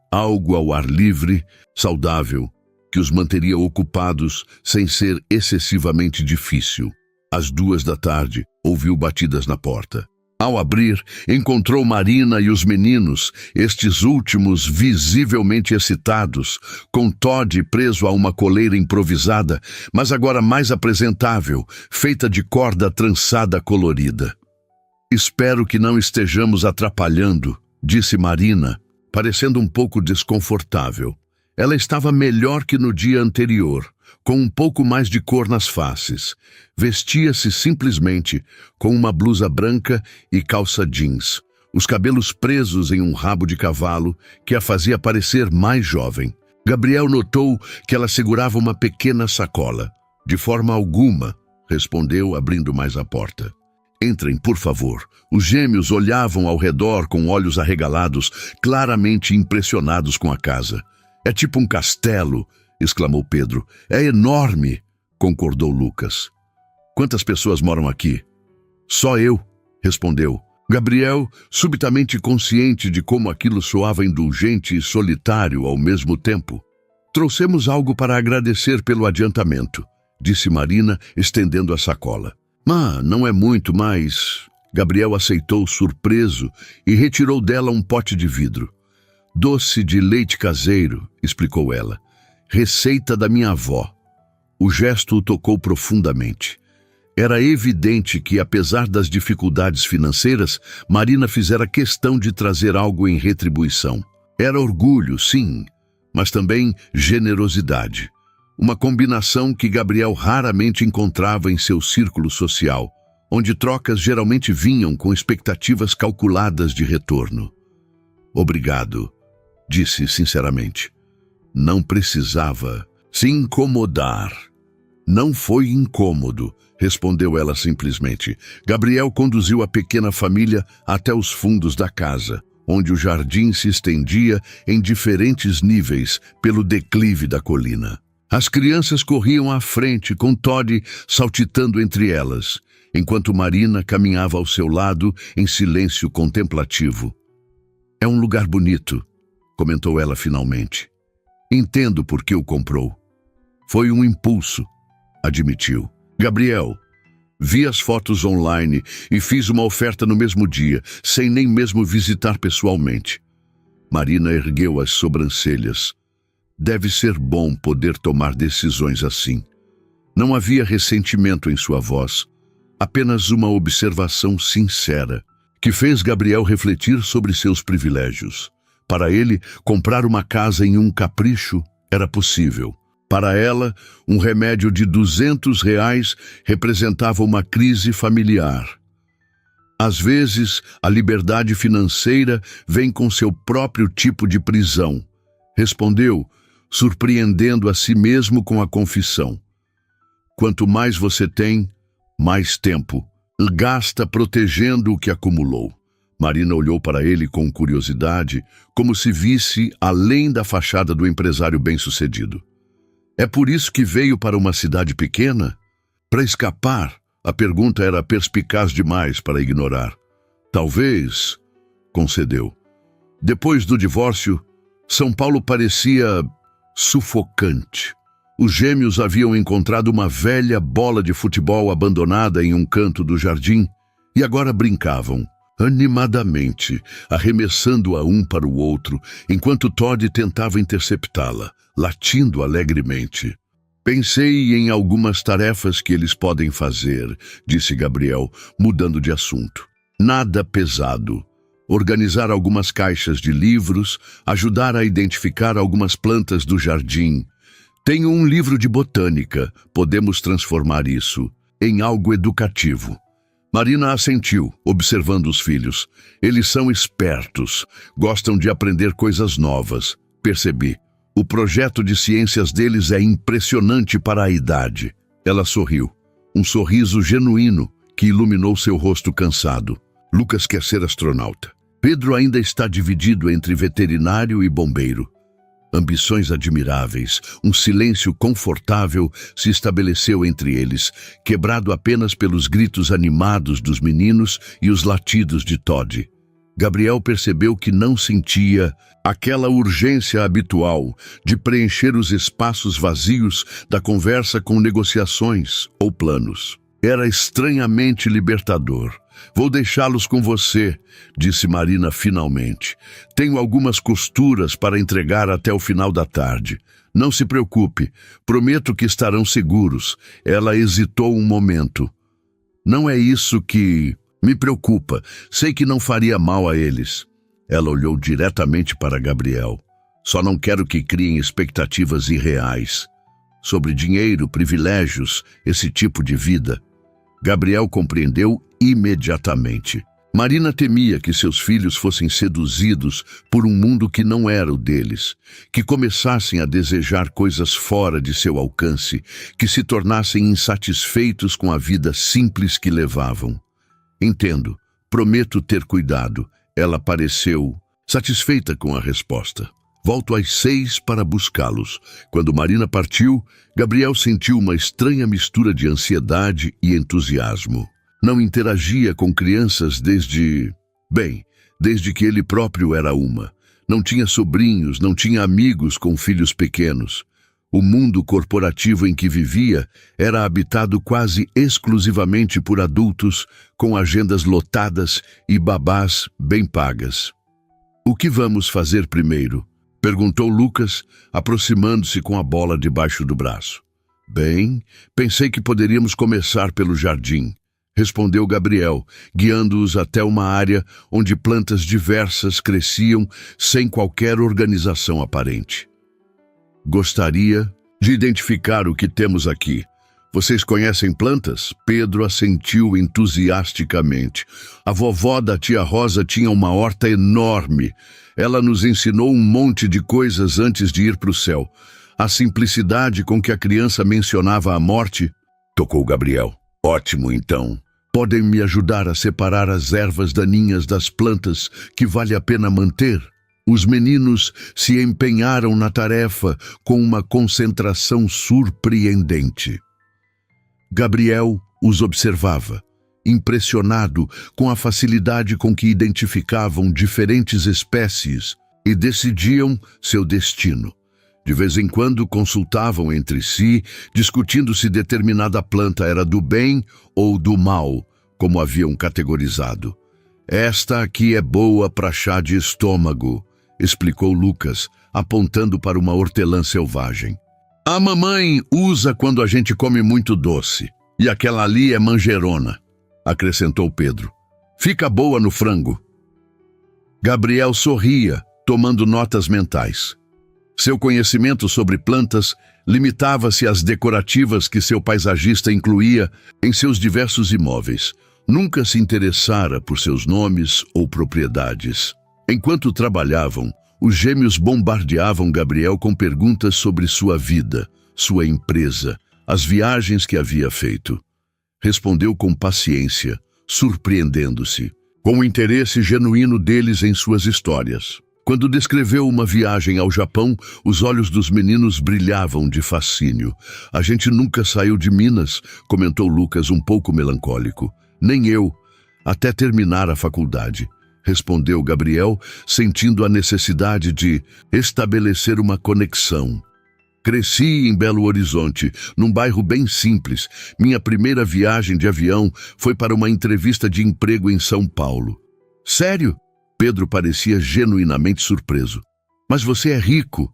Algo ao ar livre, saudável, que os manteria ocupados sem ser excessivamente difícil. Às 2 da tarde, ouviu batidas na porta. Ao abrir, encontrou Marina e os meninos, estes últimos visivelmente excitados, com Todd preso a uma coleira improvisada, mas agora mais apresentável, feita de corda trançada colorida. Espero que não estejamos atrapalhando, disse Marina, parecendo um pouco desconfortável. Ela estava melhor que no dia anterior, com um pouco mais de cor nas faces. Vestia-se simplesmente com uma blusa branca e calça jeans, os cabelos presos em um rabo de cavalo que a fazia parecer mais jovem. Gabriel notou que ela segurava uma pequena sacola. De forma alguma, respondeu, abrindo mais a porta. Entrem, por favor. Os gêmeos olhavam ao redor com olhos arregalados, claramente impressionados com a casa. É tipo um castelo, exclamou Pedro. É enorme, concordou Lucas. Quantas pessoas moram aqui? Só eu, respondeu. Gabriel, subitamente consciente de como aquilo soava indulgente e solitário ao mesmo tempo. Trouxemos algo para agradecer pelo adiantamento, disse Marina, estendendo a sacola. Não é muito, mas... Gabriel aceitou surpreso e retirou dela um pote de vidro. Doce de leite caseiro, explicou ela. Receita da minha avó. O gesto o tocou profundamente. Era evidente que, apesar das dificuldades financeiras, Marina fizera questão de trazer algo em retribuição. Era orgulho, sim, mas também generosidade. Uma combinação que Gabriel raramente encontrava em seu círculo social, onde trocas geralmente vinham com expectativas calculadas de retorno. Obrigado, disse sinceramente. Não precisava se incomodar. Não foi incômodo, respondeu ela simplesmente. Gabriel conduziu a pequena família até os fundos da casa, onde o jardim se estendia em diferentes níveis pelo declive da colina. As crianças corriam à frente, com Todd saltitando entre elas, enquanto Marina caminhava ao seu lado em silêncio contemplativo. É um lugar bonito, comentou ela finalmente. Entendo por que o comprou. Foi um impulso, admitiu. Gabriel, vi as fotos online e fiz uma oferta no mesmo dia, sem nem mesmo visitar pessoalmente. Marina ergueu as sobrancelhas. Deve ser bom poder tomar decisões assim. Não havia ressentimento em sua voz, apenas uma observação sincera, que fez Gabriel refletir sobre seus privilégios. Para ele, comprar uma casa em um capricho era possível. Para ela, um remédio de R$ 200 representava uma crise familiar. Às vezes, a liberdade financeira vem com seu próprio tipo de prisão, respondeu, surpreendendo a si mesmo com a confissão. Quanto mais você tem, mais tempo gasta protegendo o que acumulou. Marina olhou para ele com curiosidade, como se visse além da fachada do empresário bem-sucedido. É por isso que veio para uma cidade pequena? Para escapar? A pergunta era perspicaz demais para ignorar. Talvez, concedeu. Depois do divórcio, São Paulo parecia sufocante. Os gêmeos haviam encontrado uma velha bola de futebol abandonada em um canto do jardim e agora brincavam, animadamente, arremessando-a um para o outro, enquanto Todd tentava interceptá-la, latindo alegremente. Pensei em algumas tarefas que eles podem fazer, disse Gabriel, mudando de assunto. Nada pesado. Organizar algumas caixas de livros, ajudar a identificar algumas plantas do jardim. Tenho um livro de botânica, podemos transformar isso em algo educativo. Marina assentiu, observando os filhos. Eles são espertos, gostam de aprender coisas novas. Percebi. O projeto de ciências deles é impressionante para a idade. Ela sorriu. Um sorriso genuíno que iluminou seu rosto cansado. Lucas quer ser astronauta. Pedro ainda está dividido entre veterinário e bombeiro. Ambições admiráveis, um silêncio confortável se estabeleceu entre eles, quebrado apenas pelos gritos animados dos meninos e os latidos de Todd. Gabriel percebeu que não sentia aquela urgência habitual de preencher os espaços vazios da conversa com negociações ou planos. Era estranhamente libertador. Vou deixá-los com você, disse Marina finalmente. Tenho algumas costuras para entregar até o final da tarde. Não se preocupe, prometo que estarão seguros. Ela hesitou um momento. Não é isso que me preocupa. Sei que não faria mal a eles. Ela olhou diretamente para Gabriel. Só não quero que criem expectativas irreais. Sobre dinheiro, privilégios, esse tipo de vida. Gabriel compreendeu imediatamente. Marina temia que seus filhos fossem seduzidos por um mundo que não era o deles, que começassem a desejar coisas fora de seu alcance, que se tornassem insatisfeitos com a vida simples que levavam. Entendo, prometo ter cuidado. Ela pareceu satisfeita com a resposta. Volto às 6 para buscá-los. Quando Marina partiu, Gabriel sentiu uma estranha mistura de ansiedade e entusiasmo. Não interagia com crianças desde que ele próprio era uma. Não tinha sobrinhos, não tinha amigos com filhos pequenos. O mundo corporativo em que vivia era habitado quase exclusivamente por adultos com agendas lotadas e babás bem pagas. "O que vamos fazer primeiro?" perguntou Lucas, aproximando-se com a bola debaixo do braço. "Bem, pensei que poderíamos começar pelo jardim", respondeu Gabriel, guiando-os até uma área onde plantas diversas cresciam sem qualquer organização aparente. "Gostaria de identificar o que temos aqui. Vocês conhecem plantas?" Pedro assentiu entusiasticamente. "A vovó da tia Rosa tinha uma horta enorme. Ela nos ensinou um monte de coisas antes de ir para o céu. A simplicidade com que a criança mencionava a morte..." Tocou Gabriel. "Ótimo, então. Podem me ajudar a separar as ervas daninhas das plantas que vale a pena manter?" Os meninos se empenharam na tarefa com uma concentração surpreendente. Gabriel os observava, impressionado com a facilidade com que identificavam diferentes espécies e decidiam seu destino. De vez em quando consultavam entre si, discutindo se determinada planta era do bem ou do mal, como haviam categorizado. "Esta aqui é boa para chá de estômago", explicou Lucas, apontando para uma hortelã selvagem. "A mamãe usa quando a gente come muito doce, e aquela ali é manjerona", acrescentou Pedro. "Fica boa no frango." Gabriel sorria, tomando notas mentais. Seu conhecimento sobre plantas limitava-se às decorativas que seu paisagista incluía em seus diversos imóveis. Nunca se interessara por seus nomes ou propriedades. Enquanto trabalhavam, os gêmeos bombardeavam Gabriel com perguntas sobre sua vida, sua empresa, as viagens que havia feito. Respondeu com paciência, surpreendendo-se, com o interesse genuíno deles em suas histórias. Quando descreveu uma viagem ao Japão, os olhos dos meninos brilhavam de fascínio. "A gente nunca saiu de Minas", comentou Lucas um pouco melancólico. "Nem eu, até terminar a faculdade", respondeu Gabriel, sentindo a necessidade de estabelecer uma conexão. "Cresci em Belo Horizonte, num bairro bem simples. Minha primeira viagem de avião foi para uma entrevista de emprego em São Paulo." "Sério?" Pedro parecia genuinamente surpreso. "Mas você é rico."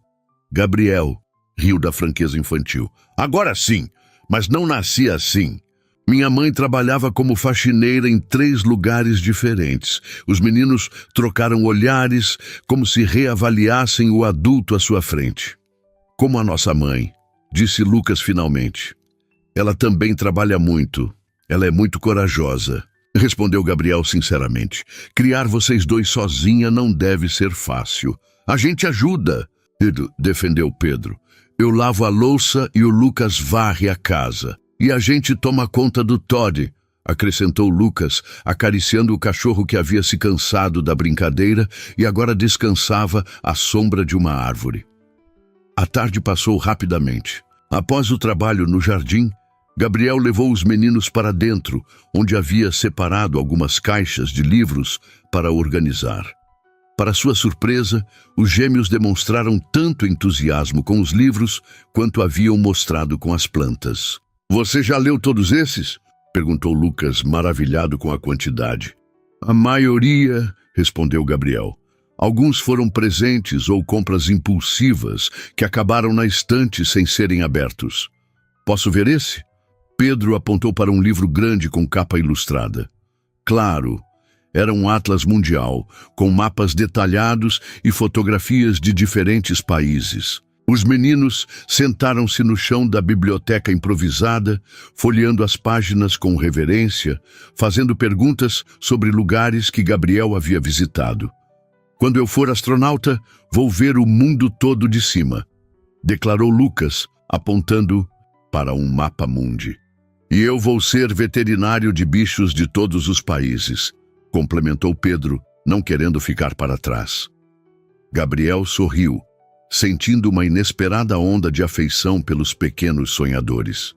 Gabriel riu da franqueza infantil. "Agora sim, mas não nasci assim. Minha mãe trabalhava como faxineira em 3 lugares diferentes." Os meninos trocaram olhares, como se reavaliassem o adulto à sua frente. "Como a nossa mãe", disse Lucas finalmente. "Ela também trabalha muito. Ela é muito corajosa", respondeu Gabriel sinceramente. "Criar vocês dois sozinha não deve ser fácil." "A gente ajuda", defendeu Pedro. "Eu lavo a louça e o Lucas varre a casa. E a gente toma conta do Todd", acrescentou Lucas, acariciando o cachorro que havia se cansado da brincadeira e agora descansava à sombra de uma árvore. A tarde passou rapidamente. Após o trabalho no jardim, Gabriel levou os meninos para dentro, onde havia separado algumas caixas de livros para organizar. Para sua surpresa, os gêmeos demonstraram tanto entusiasmo com os livros quanto haviam mostrado com as plantas. "Você já leu todos esses?" perguntou Lucas, maravilhado com a quantidade. "A maioria", respondeu Gabriel. "Alguns foram presentes ou compras impulsivas que acabaram na estante sem serem abertos." "Posso ver esse?" Pedro apontou para um livro grande com capa ilustrada. Claro, era um atlas mundial, com mapas detalhados e fotografias de diferentes países. Os meninos sentaram-se no chão da biblioteca improvisada, folheando as páginas com reverência, fazendo perguntas sobre lugares que Gabriel havia visitado. "Quando eu for astronauta, vou ver o mundo todo de cima", declarou Lucas, apontando para um mapa mundi. "E eu vou ser veterinário de bichos de todos os países", complementou Pedro, não querendo ficar para trás. Gabriel sorriu, sentindo uma inesperada onda de afeição pelos pequenos sonhadores.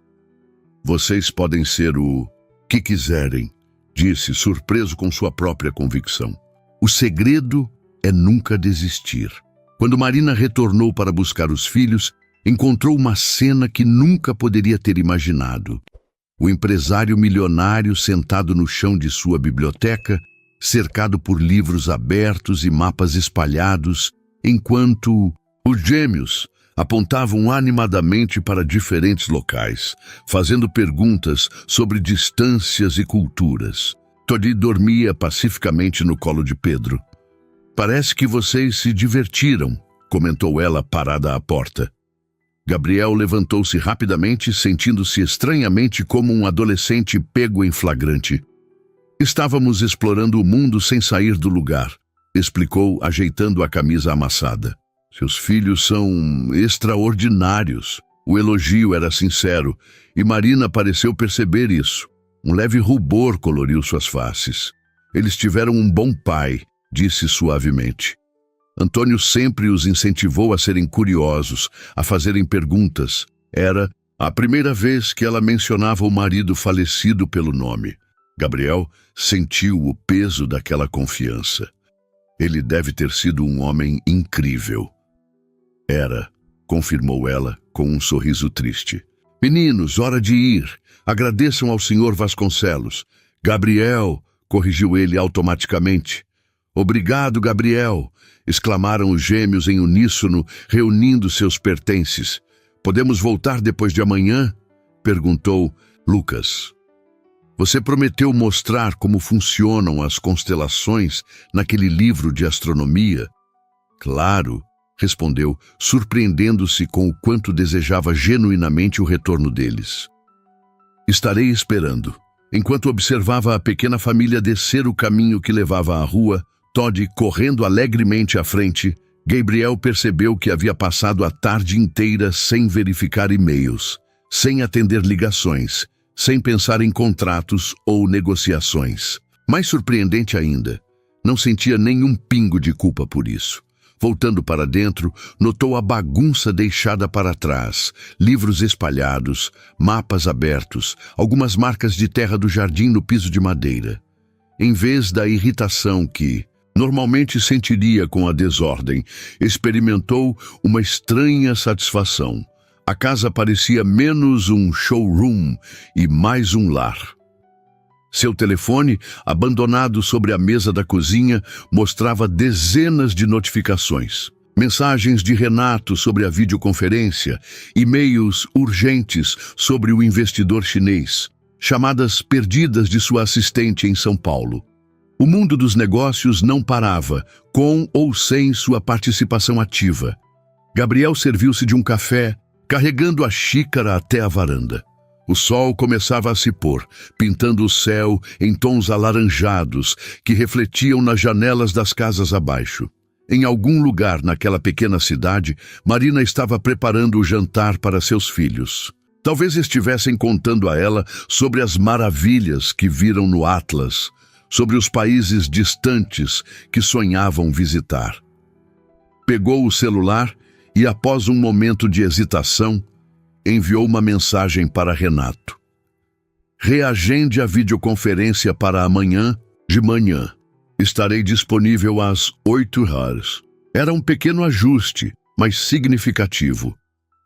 "Vocês podem ser o que quiserem", disse, surpreso com sua própria convicção. "O segredo é nunca desistir. Quando Marina retornou para buscar os filhos, encontrou uma cena que nunca poderia ter imaginado. O empresário milionário sentado no chão de sua biblioteca, cercado por livros abertos e mapas espalhados, enquanto os gêmeos apontavam animadamente para diferentes locais, fazendo perguntas sobre distâncias e culturas. Toddy dormia pacificamente no colo de Pedro. "Parece que vocês se divertiram", comentou ela parada à porta. Gabriel levantou-se rapidamente, sentindo-se estranhamente como um adolescente pego em flagrante. "Estávamos explorando o mundo sem sair do lugar", explicou, ajeitando a camisa amassada. "Seus filhos são extraordinários." O elogio era sincero, e Marina pareceu perceber isso. Um leve rubor coloriu suas faces. "Eles tiveram um bom pai", disse suavemente. Antônio sempre os incentivou a serem curiosos, a fazerem perguntas. Era a primeira vez que ela mencionava o marido falecido pelo nome. Gabriel sentiu o peso daquela confiança. Ele deve ter sido um homem incrível. "Era", confirmou ela com um sorriso triste. "Meninos, hora de ir. Agradeçam ao Sr. Vasconcelos." "Gabriel", corrigiu ele automaticamente. "Obrigado, Gabriel", exclamaram os gêmeos em uníssono, reunindo seus pertences. "Podemos voltar depois de amanhã?" perguntou Lucas. "Você prometeu mostrar como funcionam as constelações naquele livro de astronomia?" "Claro", respondeu, surpreendendo-se com o quanto desejava genuinamente o retorno deles. "Estarei esperando." Enquanto observava a pequena família descer o caminho que levava à rua, Toddy correndo alegremente à frente, Gabriel percebeu que havia passado a tarde inteira sem verificar e-mails, sem atender ligações, sem pensar em contratos ou negociações. Mais surpreendente ainda, não sentia nenhum pingo de culpa por isso. Voltando para dentro, notou a bagunça deixada para trás, livros espalhados, mapas abertos, algumas marcas de terra do jardim no piso de madeira. Em vez da irritação que normalmente sentiria com a desordem, experimentou uma estranha satisfação. A casa parecia menos um showroom e mais um lar. Seu telefone, abandonado sobre a mesa da cozinha, mostrava dezenas de notificações. Mensagens de Renato sobre a videoconferência, e-mails urgentes sobre o investidor chinês, chamadas perdidas de sua assistente em São Paulo. O mundo dos negócios não parava, com ou sem sua participação ativa. Gabriel serviu-se de um café, carregando a xícara até a varanda. O sol começava a se pôr, pintando o céu em tons alaranjados que refletiam nas janelas das casas abaixo. Em algum lugar naquela pequena cidade, Marina estava preparando o jantar para seus filhos. Talvez estivessem contando a ela sobre as maravilhas que viram no Atlas, sobre os países distantes que sonhavam visitar. Pegou o celular e, após um momento de hesitação, enviou uma mensagem para Renato. "Reagende a videoconferência para amanhã de manhã. Estarei disponível às 8h." Era um pequeno ajuste, mas significativo.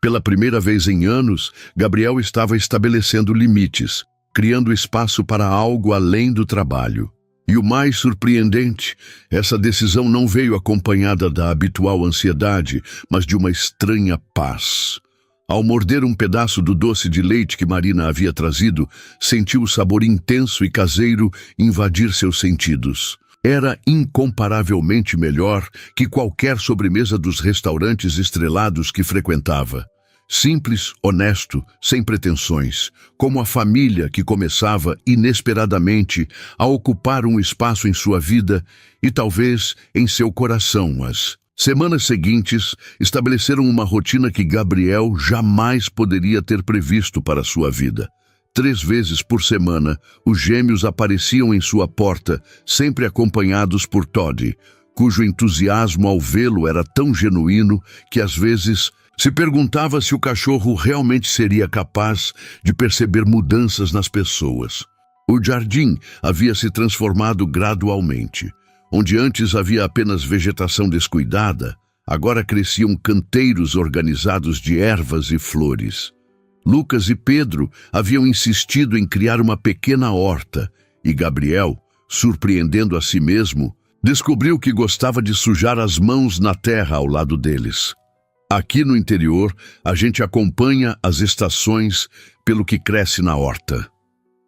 Pela primeira vez em anos, Gabriel estava estabelecendo limites, criando espaço para algo além do trabalho. E o mais surpreendente, essa decisão não veio acompanhada da habitual ansiedade, mas de uma estranha paz. Ao morder um pedaço do doce de leite que Marina havia trazido, sentiu o sabor intenso e caseiro invadir seus sentidos. Era incomparavelmente melhor que qualquer sobremesa dos restaurantes estrelados que frequentava. Simples, honesto, sem pretensões, como a família que começava inesperadamente a ocupar um espaço em sua vida e talvez em seu coração. As semanas seguintes estabeleceram uma rotina que Gabriel jamais poderia ter previsto para sua vida. 3 vezes por semana, os gêmeos apareciam em sua porta, sempre acompanhados por Toddy, cujo entusiasmo ao vê-lo era tão genuíno que às vezes se perguntava se o cachorro realmente seria capaz de perceber mudanças nas pessoas. O jardim havia se transformado gradualmente. Onde antes havia apenas vegetação descuidada, agora cresciam canteiros organizados de ervas e flores. Lucas e Pedro haviam insistido em criar uma pequena horta, e Gabriel, surpreendendo a si mesmo, descobriu que gostava de sujar as mãos na terra ao lado deles. Aqui no interior, a gente acompanha as estações pelo que cresce na horta,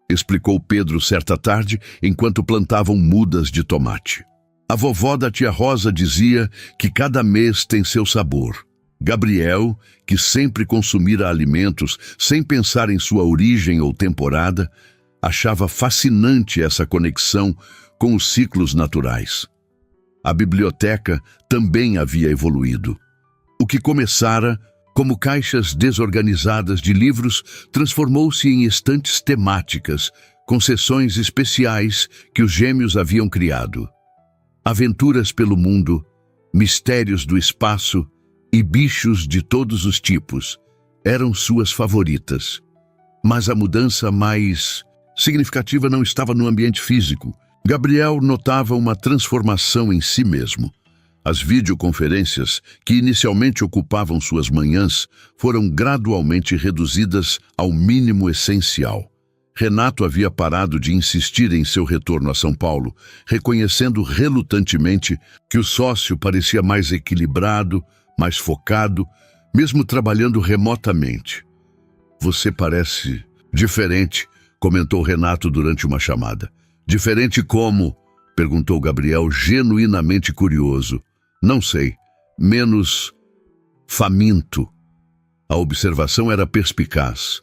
explicou Pedro certa tarde enquanto plantavam mudas de tomate. A vovó da tia Rosa dizia que cada mês tem seu sabor. Gabriel, que sempre consumira alimentos sem pensar em sua origem ou temporada, achava fascinante essa conexão com os ciclos naturais. A biblioteca também havia evoluído. O que começara como caixas desorganizadas de livros transformou-se em estantes temáticas, com seções especiais que os gêmeos haviam criado. Aventuras pelo mundo, mistérios do espaço e bichos de todos os tipos eram suas favoritas. Mas a mudança mais significativa não estava no ambiente físico. Gabriel notava uma transformação em si mesmo. As videoconferências, que inicialmente ocupavam suas manhãs, foram gradualmente reduzidas ao mínimo essencial. Renato havia parado de insistir em seu retorno a São Paulo, reconhecendo relutantemente que o sócio parecia mais equilibrado, mais focado, mesmo trabalhando remotamente. "Você parece diferente", comentou Renato durante uma chamada. "Diferente como?", perguntou Gabriel, genuinamente curioso. "Não sei. Menos faminto." A observação era perspicaz.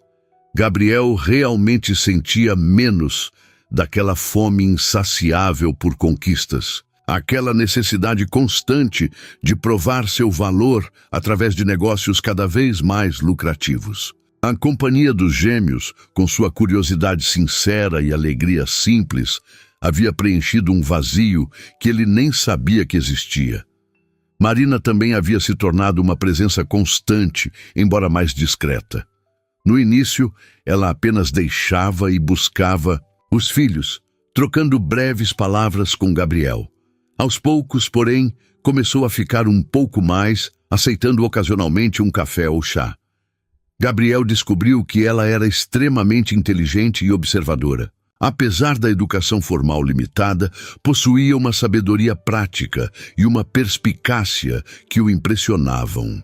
Gabriel realmente sentia menos daquela fome insaciável por conquistas, aquela necessidade constante de provar seu valor através de negócios cada vez mais lucrativos. A companhia dos gêmeos, com sua curiosidade sincera e alegria simples, havia preenchido um vazio que ele nem sabia que existia. Marina também havia se tornado uma presença constante, embora mais discreta. No início, ela apenas deixava e buscava os filhos, trocando breves palavras com Gabriel. Aos poucos, porém, começou a ficar um pouco mais, aceitando ocasionalmente um café ou chá. Gabriel descobriu que ela era extremamente inteligente e observadora. Apesar da educação formal limitada, possuía uma sabedoria prática e uma perspicácia que o impressionavam.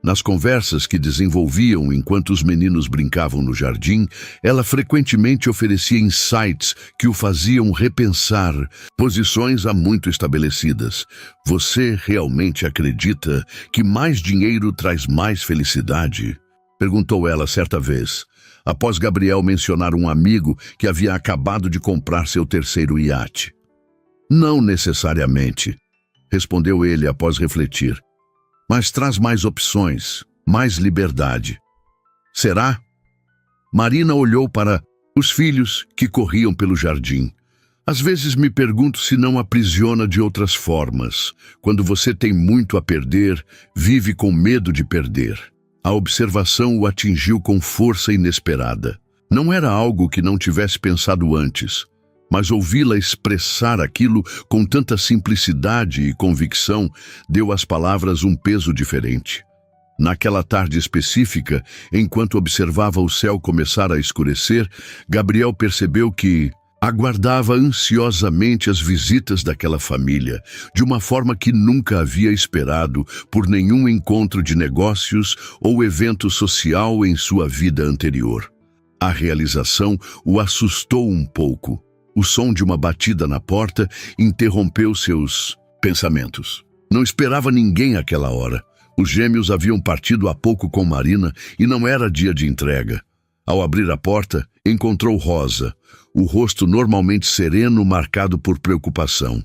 Nas conversas que desenvolviam enquanto os meninos brincavam no jardim, ela frequentemente oferecia insights que o faziam repensar posições há muito estabelecidas. "Você realmente acredita que mais dinheiro traz mais felicidade?", perguntou ela certa vez, após Gabriel mencionar um amigo que havia acabado de comprar seu terceiro iate. "Não necessariamente", respondeu ele após refletir. "Mas traz mais opções, mais liberdade." "Será?" Marina olhou para os filhos que corriam pelo jardim. "Às vezes me pergunto se não aprisiona de outras formas. Quando você tem muito a perder, vive com medo de perder." A observação o atingiu com força inesperada. Não era algo que não tivesse pensado antes, mas ouvi-la expressar aquilo com tanta simplicidade e convicção deu às palavras um peso diferente. Naquela tarde específica, enquanto observava o céu começar a escurecer, Gabriel percebeu que aguardava ansiosamente as visitas daquela família, de uma forma que nunca havia esperado por nenhum encontro de negócios ou evento social em sua vida anterior. A realização o assustou um pouco. O som de uma batida na porta interrompeu seus pensamentos. Não esperava ninguém àquela hora. Os gêmeos haviam partido há pouco com Marina e não era dia de entrega. Ao abrir a porta, encontrou Rosa, o rosto normalmente sereno marcado por preocupação.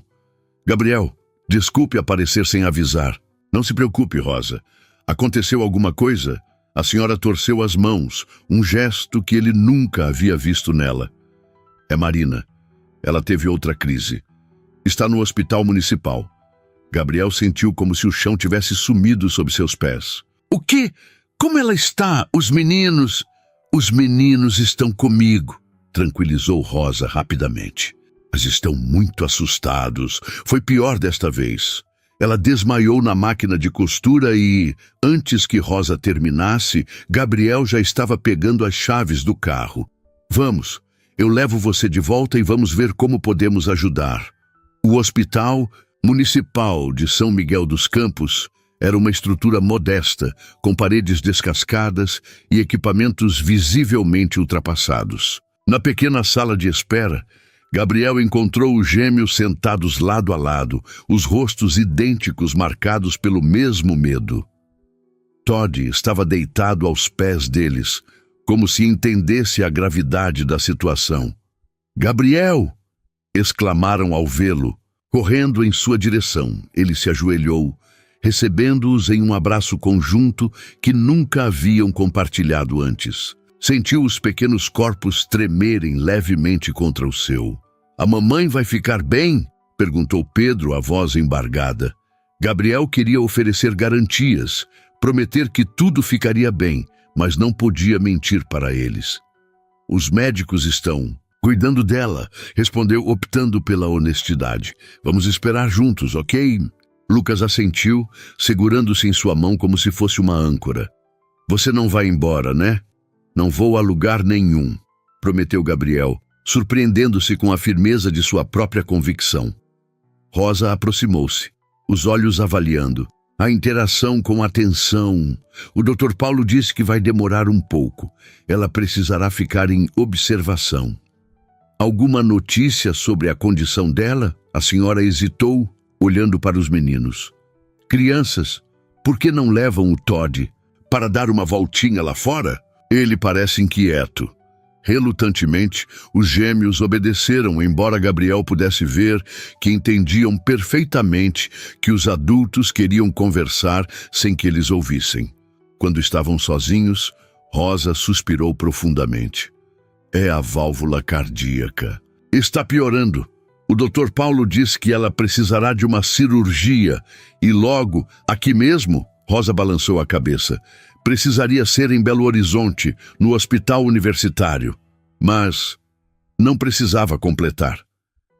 "Gabriel, desculpe aparecer sem avisar." "Não se preocupe, Rosa. Aconteceu alguma coisa?" A senhora torceu as mãos, um gesto que ele nunca havia visto nela. "É Marina. Ela teve outra crise. Está no hospital municipal." Gabriel sentiu como se o chão tivesse sumido sob seus pés. "O quê? Como ela está? Os meninos?" "Os meninos estão comigo", tranquilizou Rosa rapidamente. Mas estão muito assustados. Foi pior desta vez. Ela desmaiou na máquina de costura e, antes que Rosa terminasse, Gabriel já estava pegando as chaves do carro. Vamos, eu levo você de volta e vamos ver como podemos ajudar. O Hospital Municipal de São Miguel dos Campos era uma estrutura modesta, com paredes descascadas e equipamentos visivelmente ultrapassados. Na pequena sala de espera, Gabriel encontrou os gêmeos sentados lado a lado, os rostos idênticos marcados pelo mesmo medo. Todd estava deitado aos pés deles, como se entendesse a gravidade da situação. "Gabriel!" exclamaram ao vê-lo, correndo em sua direção. Ele se ajoelhou, recebendo-os em um abraço conjunto que nunca haviam compartilhado antes. Sentiu os pequenos corpos tremerem levemente contra o seu. "A mamãe vai ficar bem?" perguntou Pedro, a voz embargada. Gabriel queria oferecer garantias, prometer que tudo ficaria bem, mas não podia mentir para eles. "Os médicos estão cuidando dela", respondeu, optando pela honestidade. "Vamos esperar juntos, ok?" Lucas assentiu, segurando-se em sua mão como se fosse uma âncora. "Você não vai embora, né?" "Não vou a lugar nenhum", prometeu Gabriel, surpreendendo-se com a firmeza de sua própria convicção. Rosa aproximou-se, os olhos avaliando. A interação com atenção. "O Dr. Paulo disse que vai demorar um pouco. Ela precisará ficar em observação." "Alguma notícia sobre a condição dela?" A senhora hesitou, olhando para os meninos. "Crianças, por que não levam o Todd para dar uma voltinha lá fora?" Ele parece inquieto. Relutantemente, os gêmeos obedeceram, embora Gabriel pudesse ver que entendiam perfeitamente que os adultos queriam conversar sem que eles ouvissem. Quando estavam sozinhos, Rosa suspirou profundamente. "É a válvula cardíaca. Está piorando. O Dr. Paulo disse que ela precisará de uma cirurgia e logo, aqui mesmo." Rosa balançou a cabeça. "Precisaria ser em Belo Horizonte, no hospital universitário." Mas não precisava completar.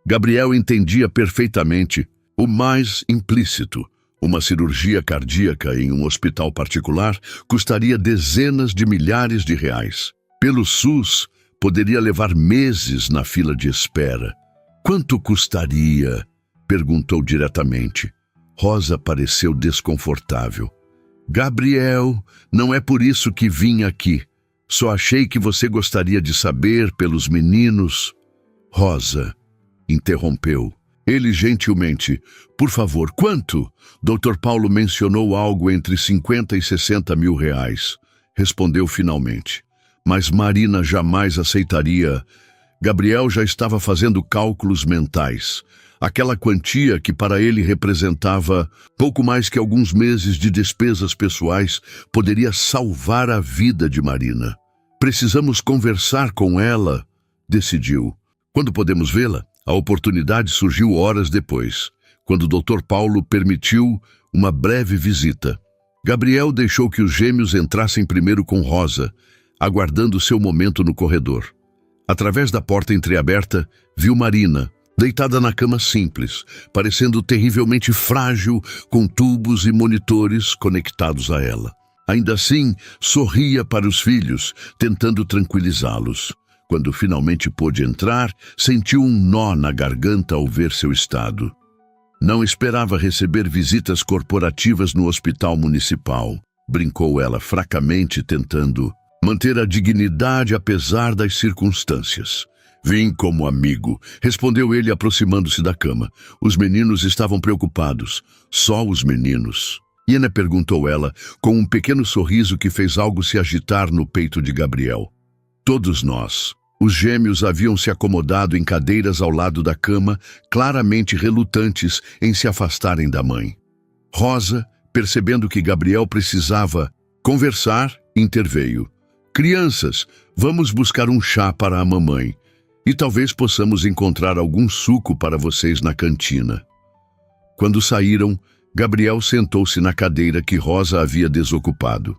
Gabriel entendia perfeitamente o mais implícito. Uma cirurgia cardíaca em um hospital particular custaria dezenas de milhares de reais. Pelo SUS, poderia levar meses na fila de espera. "Quanto custaria?" perguntou diretamente. Rosa pareceu desconfortável. "Gabriel, não é por isso que vim aqui. Só achei que você gostaria de saber pelos meninos." "Rosa", interrompeu. Ele gentilmente. "Por favor, quanto?" Dr. Paulo mencionou algo entre 50 e 60 mil reais. Respondeu finalmente. Mas Marina jamais aceitaria. Gabriel já estava fazendo cálculos mentais. Aquela quantia que para ele representava pouco mais que alguns meses de despesas pessoais poderia salvar a vida de Marina. "Precisamos conversar com ela", decidiu. "Quando podemos vê-la?" A oportunidade surgiu horas depois, quando o Dr. Paulo permitiu uma breve visita. Gabriel deixou que os gêmeos entrassem primeiro com Rosa, aguardando seu momento no corredor. Através da porta entreaberta, viu Marina, deitada na cama simples, parecendo terrivelmente frágil, com tubos e monitores conectados a ela. Ainda assim, sorria para os filhos, tentando tranquilizá-los. Quando finalmente pôde entrar, sentiu um nó na garganta ao ver seu estado. Não esperava receber visitas corporativas no hospital municipal, brincou ela fracamente, tentando manter a dignidade apesar das circunstâncias. "Vim como amigo", respondeu ele, aproximando-se da cama. Os meninos estavam preocupados. Só os meninos. Iena, perguntou ela, com um pequeno sorriso que fez algo se agitar no peito de Gabriel. "Todos nós." Os gêmeos haviam se acomodado em cadeiras ao lado da cama, claramente relutantes em se afastarem da mãe. Rosa, percebendo que Gabriel precisava conversar, interveio. "Crianças, vamos buscar um chá para a mamãe. E talvez possamos encontrar algum suco para vocês na cantina." Quando saíram, Gabriel sentou-se na cadeira que Rosa havia desocupado.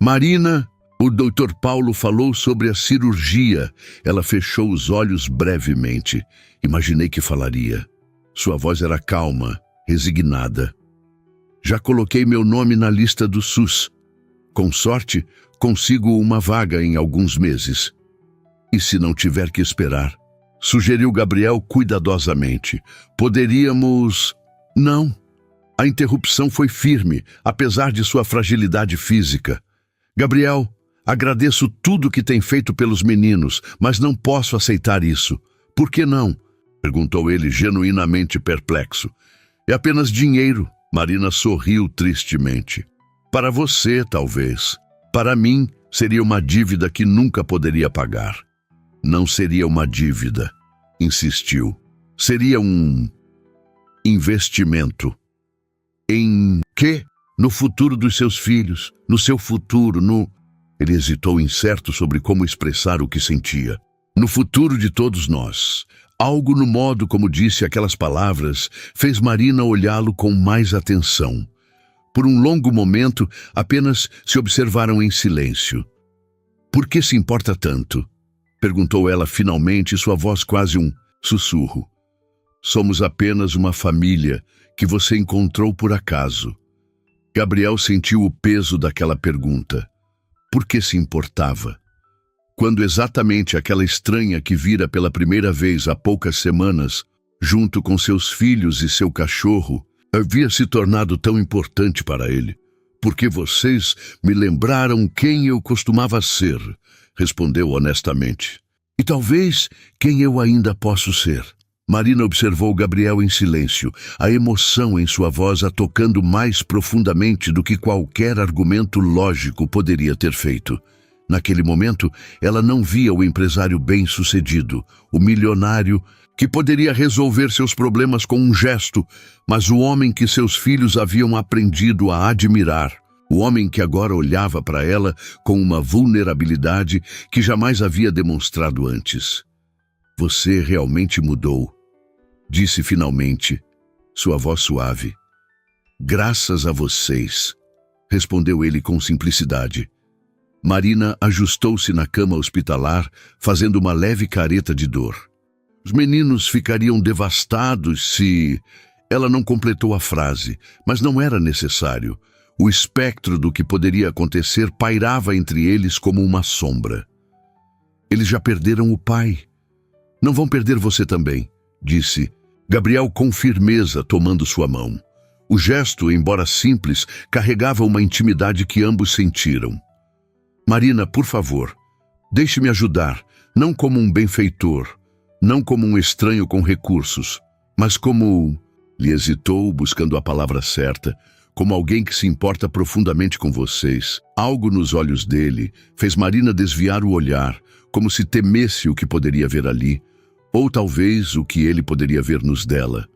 "Marina", O Dr. Paulo falou sobre a cirurgia. Ela fechou os olhos brevemente. Imaginei que falaria. Sua voz era calma, resignada. Já coloquei meu nome na lista do SUS. Com sorte, consigo uma vaga em alguns meses. E se não tiver que esperar? Sugeriu Gabriel cuidadosamente. Poderíamos... Não. A interrupção foi firme, apesar de sua fragilidade física. Gabriel, agradeço tudo que tem feito pelos meninos, mas não posso aceitar isso. Por que não? Perguntou ele, genuinamente perplexo. É apenas dinheiro. Marina sorriu tristemente. Para você, talvez. Para mim, seria uma dívida que nunca poderia pagar. Não seria uma dívida, insistiu. Seria um investimento. Em quê? No futuro dos seus filhos, no seu futuro, no... Ele hesitou incerto sobre como expressar o que sentia. No futuro de todos nós. Algo no modo como disse aquelas palavras fez Marina olhá-lo com mais atenção. Por um longo momento, apenas se observaram em silêncio. Por que se importa tanto? Perguntou ela finalmente, sua voz quase um sussurro. Somos apenas uma família que você encontrou por acaso. Gabriel sentiu o peso daquela pergunta. Por que se importava? Quando exatamente aquela estranha que vira pela primeira vez há poucas semanas, junto com seus filhos e seu cachorro, havia se tornado tão importante para ele. Porque vocês me lembraram quem eu costumava ser, respondeu honestamente. E talvez quem eu ainda posso ser. Marina observou Gabriel em silêncio, a emoção em sua voz a tocando mais profundamente do que qualquer argumento lógico poderia ter feito. Naquele momento, ela não via o empresário bem-sucedido, o milionário que poderia resolver seus problemas com um gesto, mas o homem que seus filhos haviam aprendido a admirar, o homem que agora olhava para ela com uma vulnerabilidade que jamais havia demonstrado antes. Você realmente mudou, disse finalmente, sua voz suave. Graças a vocês, respondeu ele com simplicidade. Marina ajustou-se na cama hospitalar, fazendo uma leve careta de dor. Os meninos ficariam devastados se... Ela não completou a frase, mas não era necessário. O espectro do que poderia acontecer pairava entre eles como uma sombra. Eles já perderam o pai. Não vão perder você também, disse Gabriel com firmeza, tomando sua mão. O gesto, embora simples, carregava uma intimidade que ambos sentiram. Marina, por favor, deixe-me ajudar, não como um benfeitor, não como um estranho com recursos, mas como... Ele hesitou, buscando a palavra certa, como alguém que se importa profundamente com vocês. Algo nos olhos dele fez Marina desviar o olhar, como se temesse o que poderia ver ali, ou talvez o que ele poderia ver nos dela.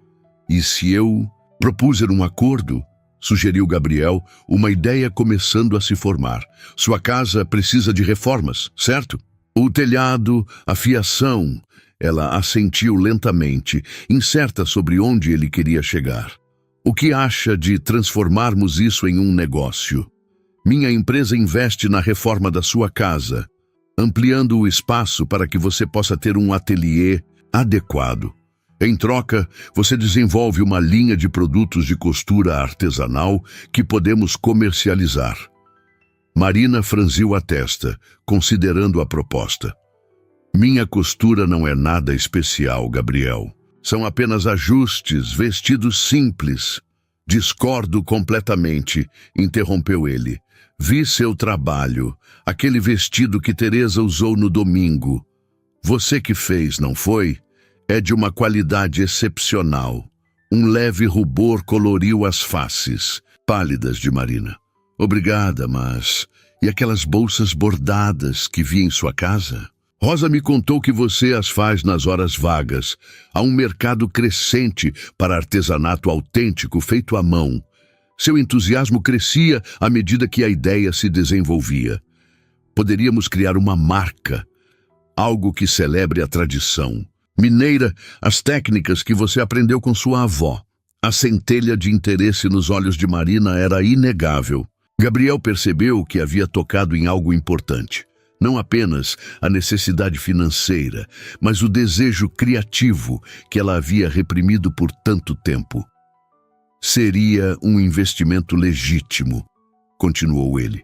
E se eu propuser um acordo, sugeriu Gabriel, uma ideia começando a se formar. Sua casa precisa de reformas, certo? O telhado, a fiação. Ela assentiu lentamente, incerta sobre onde ele queria chegar. O que acha de transformarmos isso em um negócio? Minha empresa investe na reforma da sua casa, ampliando o espaço para que você possa ter um ateliê adequado. Em troca, você desenvolve uma linha de produtos de costura artesanal que podemos comercializar. Marina franziu a testa, considerando a proposta. Minha costura não é nada especial, Gabriel. São apenas ajustes, vestidos simples. Discordo completamente, interrompeu ele. Vi seu trabalho, aquele vestido que Teresa usou no domingo. Você que fez, não foi? É de uma qualidade excepcional. Um leve rubor coloriu as faces, pálidas de Marina. Obrigada, mas... E aquelas bolsas bordadas que vi em sua casa? Rosa me contou que você as faz nas horas vagas. Há um mercado crescente para artesanato autêntico feito à mão. Seu entusiasmo crescia à medida que a ideia se desenvolvia. Poderíamos criar uma marca, algo que celebre a tradição. Mineira, as técnicas que você aprendeu com sua avó. A centelha de interesse nos olhos de Marina era inegável. Gabriel percebeu que havia tocado em algo importante. Não apenas a necessidade financeira, mas o desejo criativo que ela havia reprimido por tanto tempo. Seria um investimento legítimo, continuou ele.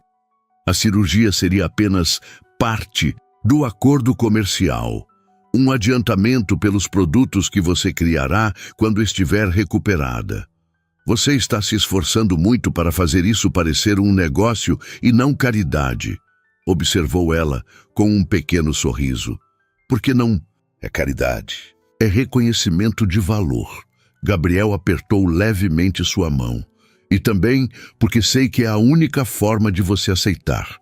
A cirurgia seria apenas parte do acordo comercial, um adiantamento pelos produtos que você criará quando estiver recuperada. Você está se esforçando muito para fazer isso parecer um negócio e não caridade, observou ela com um pequeno sorriso. Porque não é caridade, é reconhecimento de valor. Gabriel apertou levemente sua mão. E também porque sei que é a única forma de você aceitar.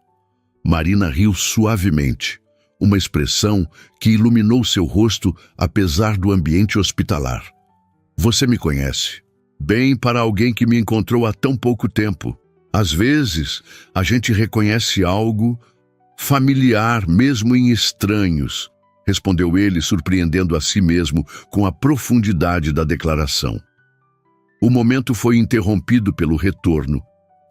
Marina riu suavemente, uma expressão que iluminou seu rosto apesar do ambiente hospitalar. Você me conhece bem para alguém que me encontrou há tão pouco tempo. Às vezes, a gente reconhece algo familiar mesmo em estranhos, respondeu ele, surpreendendo a si mesmo com a profundidade da declaração. O momento foi interrompido pelo retorno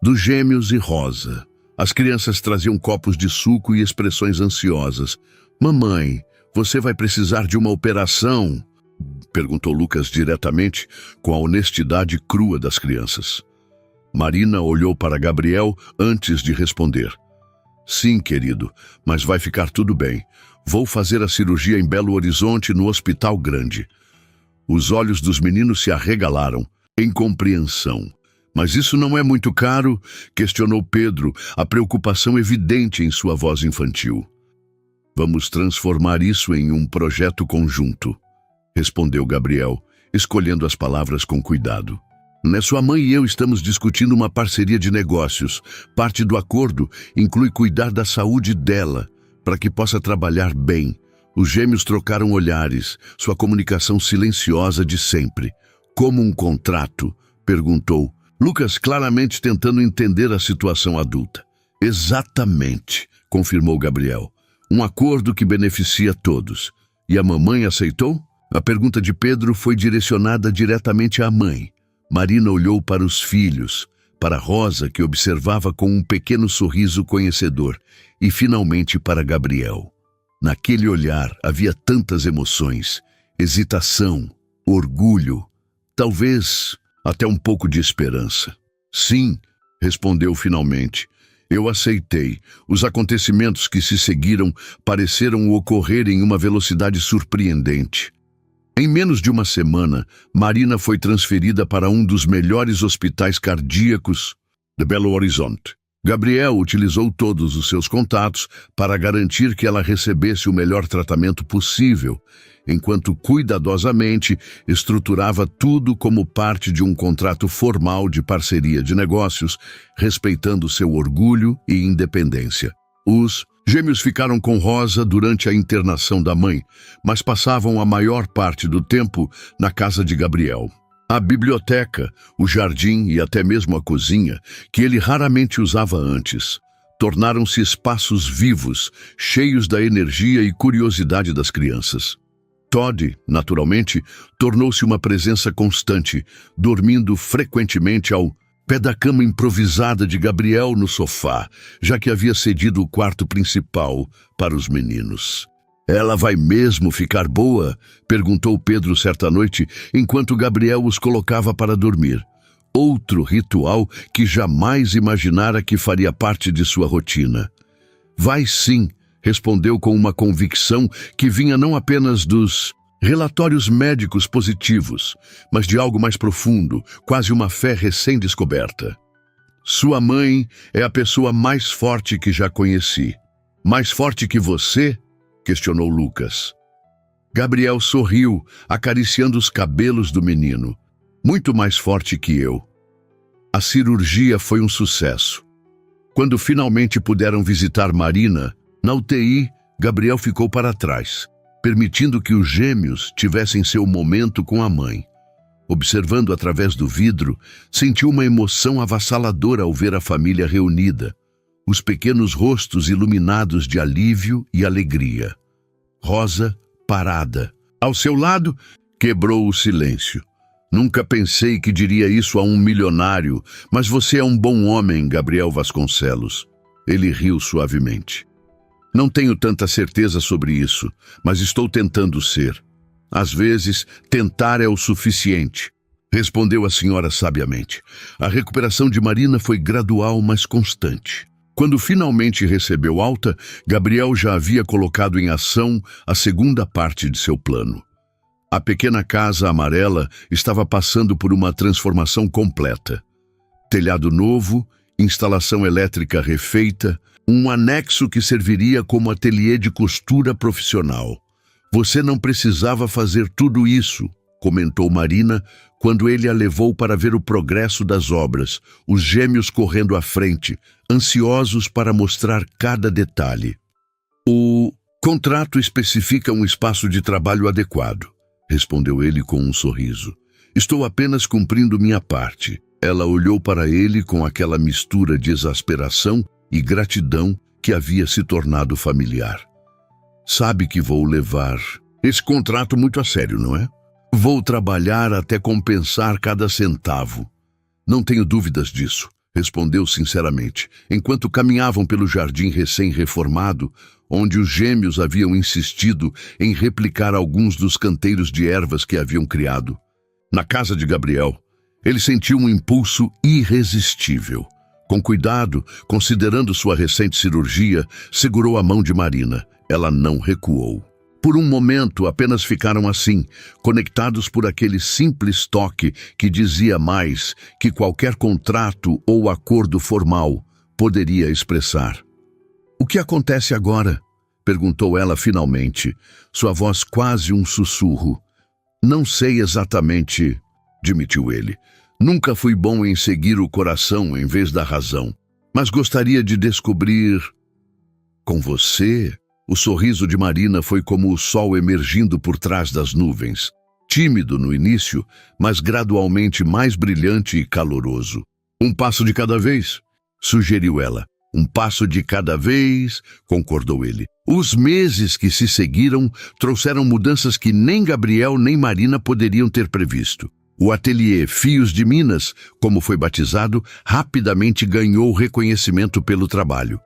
dos gêmeos e Rosa. As crianças traziam copos de suco e expressões ansiosas. Mamãe, você vai precisar de uma operação? Perguntou Lucas diretamente, com a honestidade crua das crianças. Marina olhou para Gabriel antes de responder. Sim, querido, mas vai ficar tudo bem. Vou fazer a cirurgia em Belo Horizonte, no Hospital Grande. Os olhos dos meninos se arregalaram, em compreensão. Mas isso não é muito caro? Questionou Pedro, a preocupação evidente em sua voz infantil. Vamos transformar isso em um projeto conjunto, respondeu Gabriel, escolhendo as palavras com cuidado. Sua mãe e eu estamos discutindo uma parceria de negócios. Parte do acordo inclui cuidar da saúde dela, para que possa trabalhar bem. Os gêmeos trocaram olhares, sua comunicação silenciosa de sempre. Como um contrato? Perguntou. Lucas claramente tentando entender a situação adulta. Exatamente, confirmou Gabriel. Um acordo que beneficia todos. E a mamãe aceitou? A pergunta de Pedro foi direcionada diretamente à mãe. Marina olhou para os filhos, para Rosa, que observava com um pequeno sorriso conhecedor, e finalmente para Gabriel. Naquele olhar havia tantas emoções, hesitação, orgulho, talvez até um pouco de esperança. Sim, respondeu finalmente. Eu aceitei. Os acontecimentos que se seguiram pareceram ocorrer em uma velocidade surpreendente. Em menos de uma semana, Marina foi transferida para um dos melhores hospitais cardíacos de Belo Horizonte. Gabriel utilizou todos os seus contatos para garantir que ela recebesse o melhor tratamento possível, enquanto cuidadosamente estruturava tudo como parte de um contrato formal de parceria de negócios, respeitando seu orgulho e independência. Os gêmeos ficaram com Rosa durante a internação da mãe, mas passavam a maior parte do tempo na casa de Gabriel. A biblioteca, o jardim e até mesmo a cozinha, que ele raramente usava antes, tornaram-se espaços vivos, cheios da energia e curiosidade das crianças. Todd, naturalmente, tornou-se uma presença constante, dormindo frequentemente ao pé da cama improvisada de Gabriel no sofá, já que havia cedido o quarto principal para os meninos. Ela vai mesmo ficar boa? Perguntou Pedro certa noite, enquanto Gabriel os colocava para dormir. Outro ritual que jamais imaginara que faria parte de sua rotina. Vai sim, respondeu com uma convicção que vinha não apenas dos relatórios médicos positivos, mas de algo mais profundo, quase uma fé recém-descoberta. Sua mãe é a pessoa mais forte que já conheci. Mais forte que você? Questionou Lucas. Gabriel sorriu, acariciando os cabelos do menino. Muito mais forte que eu. A cirurgia foi um sucesso. Quando finalmente puderam visitar Marina, na UTI, Gabriel ficou para trás, permitindo que os gêmeos tivessem seu momento com a mãe. Observando através do vidro, sentiu uma emoção avassaladora ao ver a família reunida, os pequenos rostos iluminados de alívio e alegria. Rosa, parada, ao seu lado, quebrou o silêncio. Nunca pensei que diria isso a um milionário, mas você é um bom homem, Gabriel Vasconcelos. Ele riu suavemente. Não tenho tanta certeza sobre isso, mas estou tentando ser. Às vezes, tentar é o suficiente, respondeu a senhora sabiamente. A recuperação de Marina foi gradual, mas constante. Quando finalmente recebeu alta, Gabriel já havia colocado em ação a segunda parte de seu plano. A pequena casa amarela estava passando por uma transformação completa. Telhado novo, instalação elétrica refeita, um anexo que serviria como ateliê de costura profissional. Você não precisava fazer tudo isso, comentou Marina, quando ele a levou para ver o progresso das obras, os gêmeos correndo à frente, ansiosos para mostrar cada detalhe. O contrato especifica um espaço de trabalho adequado, respondeu ele com um sorriso. Estou apenas cumprindo minha parte. Ela olhou para ele com aquela mistura de exasperação e gratidão que havia se tornado familiar. Sabe que vou levar esse contrato muito a sério, não é? Vou trabalhar até compensar cada centavo. Não tenho dúvidas disso, respondeu sinceramente, enquanto caminhavam pelo jardim recém-reformado, onde os gêmeos haviam insistido em replicar alguns dos canteiros de ervas que haviam criado. Na casa de Gabriel, ele sentiu um impulso irresistível. Com cuidado, considerando sua recente cirurgia, segurou a mão de Marina. Ela não recuou. Por um momento, apenas ficaram assim, conectados por aquele simples toque que dizia mais que qualquer contrato ou acordo formal poderia expressar. O que acontece agora? Perguntou ela finalmente, sua voz quase um sussurro. Não sei exatamente, admitiu ele. Nunca fui bom em seguir o coração em vez da razão, mas gostaria de descobrir com você. O sorriso de Marina foi como o sol emergindo por trás das nuvens. Tímido no início, mas gradualmente mais brilhante e caloroso. Um passo de cada vez, sugeriu ela. Um passo de cada vez, concordou ele. Os meses que se seguiram trouxeram mudanças que nem Gabriel nem Marina poderiam ter previsto. O ateliê Fios de Minas, como foi batizado, rapidamente ganhou reconhecimento pelo trabalho.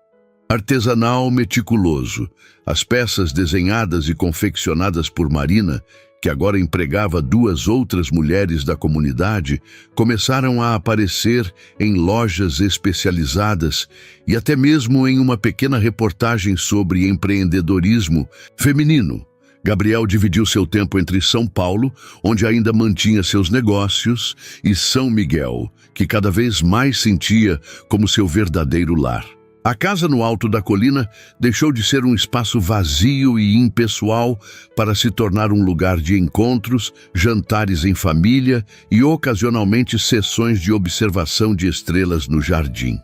Artesanal meticuloso, as peças desenhadas e confeccionadas por Marina, que agora empregava 2 outras mulheres da comunidade, começaram a aparecer em lojas especializadas e até mesmo em uma pequena reportagem sobre empreendedorismo feminino. Gabriel dividiu seu tempo entre São Paulo, onde ainda mantinha seus negócios, e São Miguel, que cada vez mais sentia como seu verdadeiro lar. A casa no alto da colina deixou de ser um espaço vazio e impessoal para se tornar um lugar de encontros, jantares em família e ocasionalmente sessões de observação de estrelas no jardim.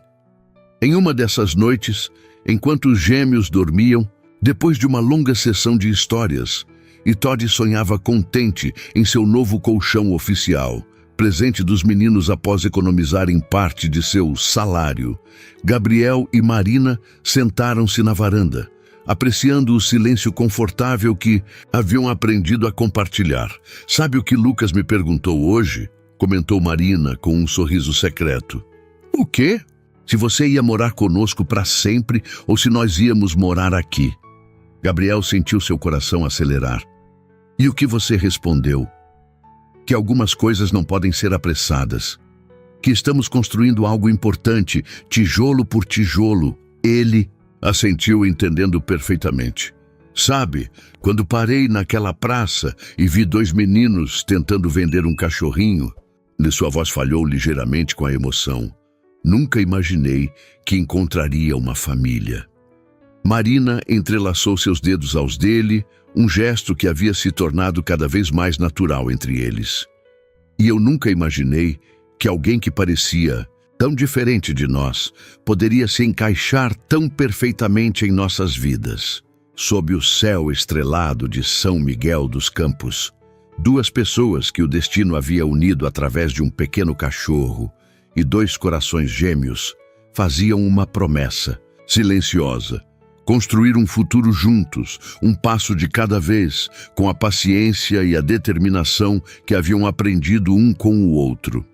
Em uma dessas noites, enquanto os gêmeos dormiam, depois de uma longa sessão de histórias, e Todd sonhava contente em seu novo colchão oficial, presente dos meninos após economizarem parte de seu salário, Gabriel e Marina sentaram-se na varanda, apreciando o silêncio confortável que haviam aprendido a compartilhar. Sabe o que Lucas me perguntou hoje? Comentou Marina com um sorriso secreto. O quê? Se você ia morar conosco para sempre ou se nós íamos morar aqui. Gabriel sentiu seu coração acelerar. E o que você respondeu? Que algumas coisas não podem ser apressadas. Que estamos construindo algo importante, tijolo por tijolo. Ele assentiu, entendendo perfeitamente. Sabe, quando parei naquela praça e vi 2 meninos tentando vender um cachorrinho, sua voz falhou ligeiramente com a emoção. Nunca imaginei que encontraria uma família. Marina entrelaçou seus dedos aos dele, um gesto que havia se tornado cada vez mais natural entre eles. E eu nunca imaginei que alguém que parecia tão diferente de nós poderia se encaixar tão perfeitamente em nossas vidas. Sob o céu estrelado de São Miguel dos Campos, 2 pessoas que o destino havia unido através de um pequeno cachorro e 2 corações gêmeos faziam uma promessa, silenciosa, construir um futuro juntos, um passo de cada vez, com a paciência e a determinação que haviam aprendido um com o outro.